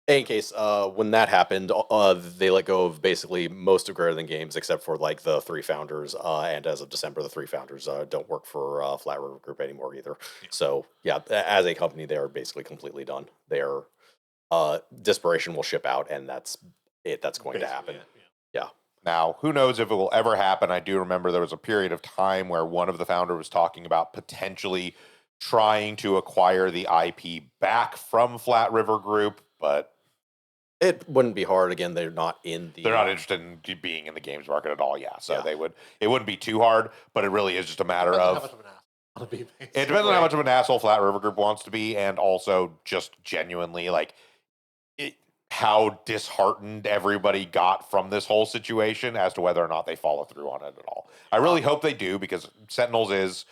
in case when that happened, they let go of basically most of Greater Than Games except for like the 3 founders. And as of December, the 3 founders don't work for Flat River Group anymore either. So yeah, as a company, they are basically completely done. Their Desperation will ship out, and that's it. That's going to happen. Yeah. Now, who knows if it will ever happen? I do remember there was a period of time where one of the founders was talking about potentially trying to acquire the IP back from Flat River Group, but It wouldn't be hard. Again, they're not in the. they're not interested in being in the games market at all. Yeah, so Yeah. they would. It wouldn't be too hard, but it really is just a matter Depends on of. how much of an asshole to be, It depends on how basically. much of an asshole Flat River Group wants to be, and also just genuinely like how disheartened everybody got from this whole situation as to whether or not they follow through on it at all. I really hope they do, because Sentinels is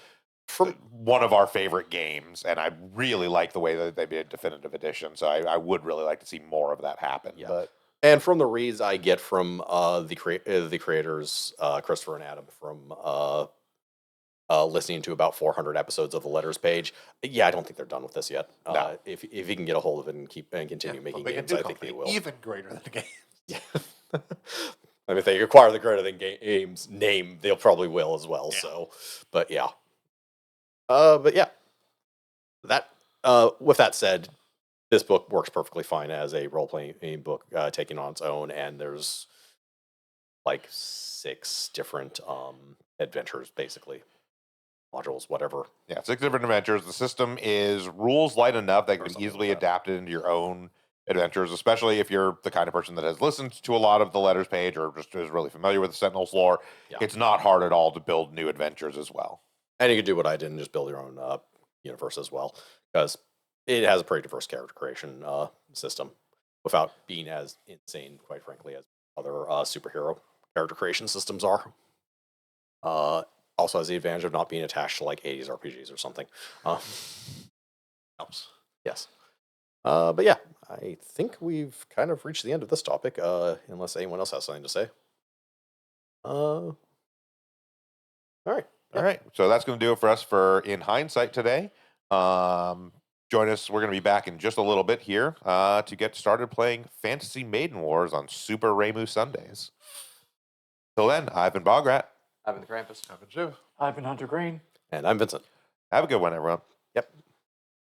one of our favorite games, and I really like the way that they did definitive edition. So I would really like to see more of that happen. Yeah. But And from the reads I get from the creators, Christopher and Adam, from listening to about 400 episodes of the Letters page, yeah, I don't think they're done with this yet. No. If you can get a hold of it and continue making But make a games, new I think they company, will. even greater than the game. Yeah. I mean, if they acquire the Greater Than Games name, they'll probably will as well. Yeah. So, but yeah. But yeah. That with that said, this book works perfectly fine as a role playing book, taking on its own, and there's like 6 different adventures, basically modules, whatever. yeah, 6 different adventures. The system is rules light enough that Or can something easily like that. adapted into your own adventures, especially if you're the kind of person that has listened to a lot of the Letters page or just is really familiar with the Sentinels lore. Yeah. It's not hard at all to build new adventures as well. And you can do what I did and just build your own universe as well, because it has a pretty diverse character creation system without being as insane, quite frankly, as other superhero character creation systems are. Also has the advantage of not being attached to like 80s RPGs or something. Helps. Yes. But yeah, I think we've kind of reached the end of this topic, unless anyone else has something to say. All right. All right. So that's going to do it for us for In Hindsight today. Join us. We're going to be back in just a little bit here to get started playing Fantasy Maiden Wars on Super Remu Sundays. Till then, I've been Bograt. I've been the Krampus. Haven't you? I've been Hunter Green. And I'm Vincent. Have a good one, everyone. Yep.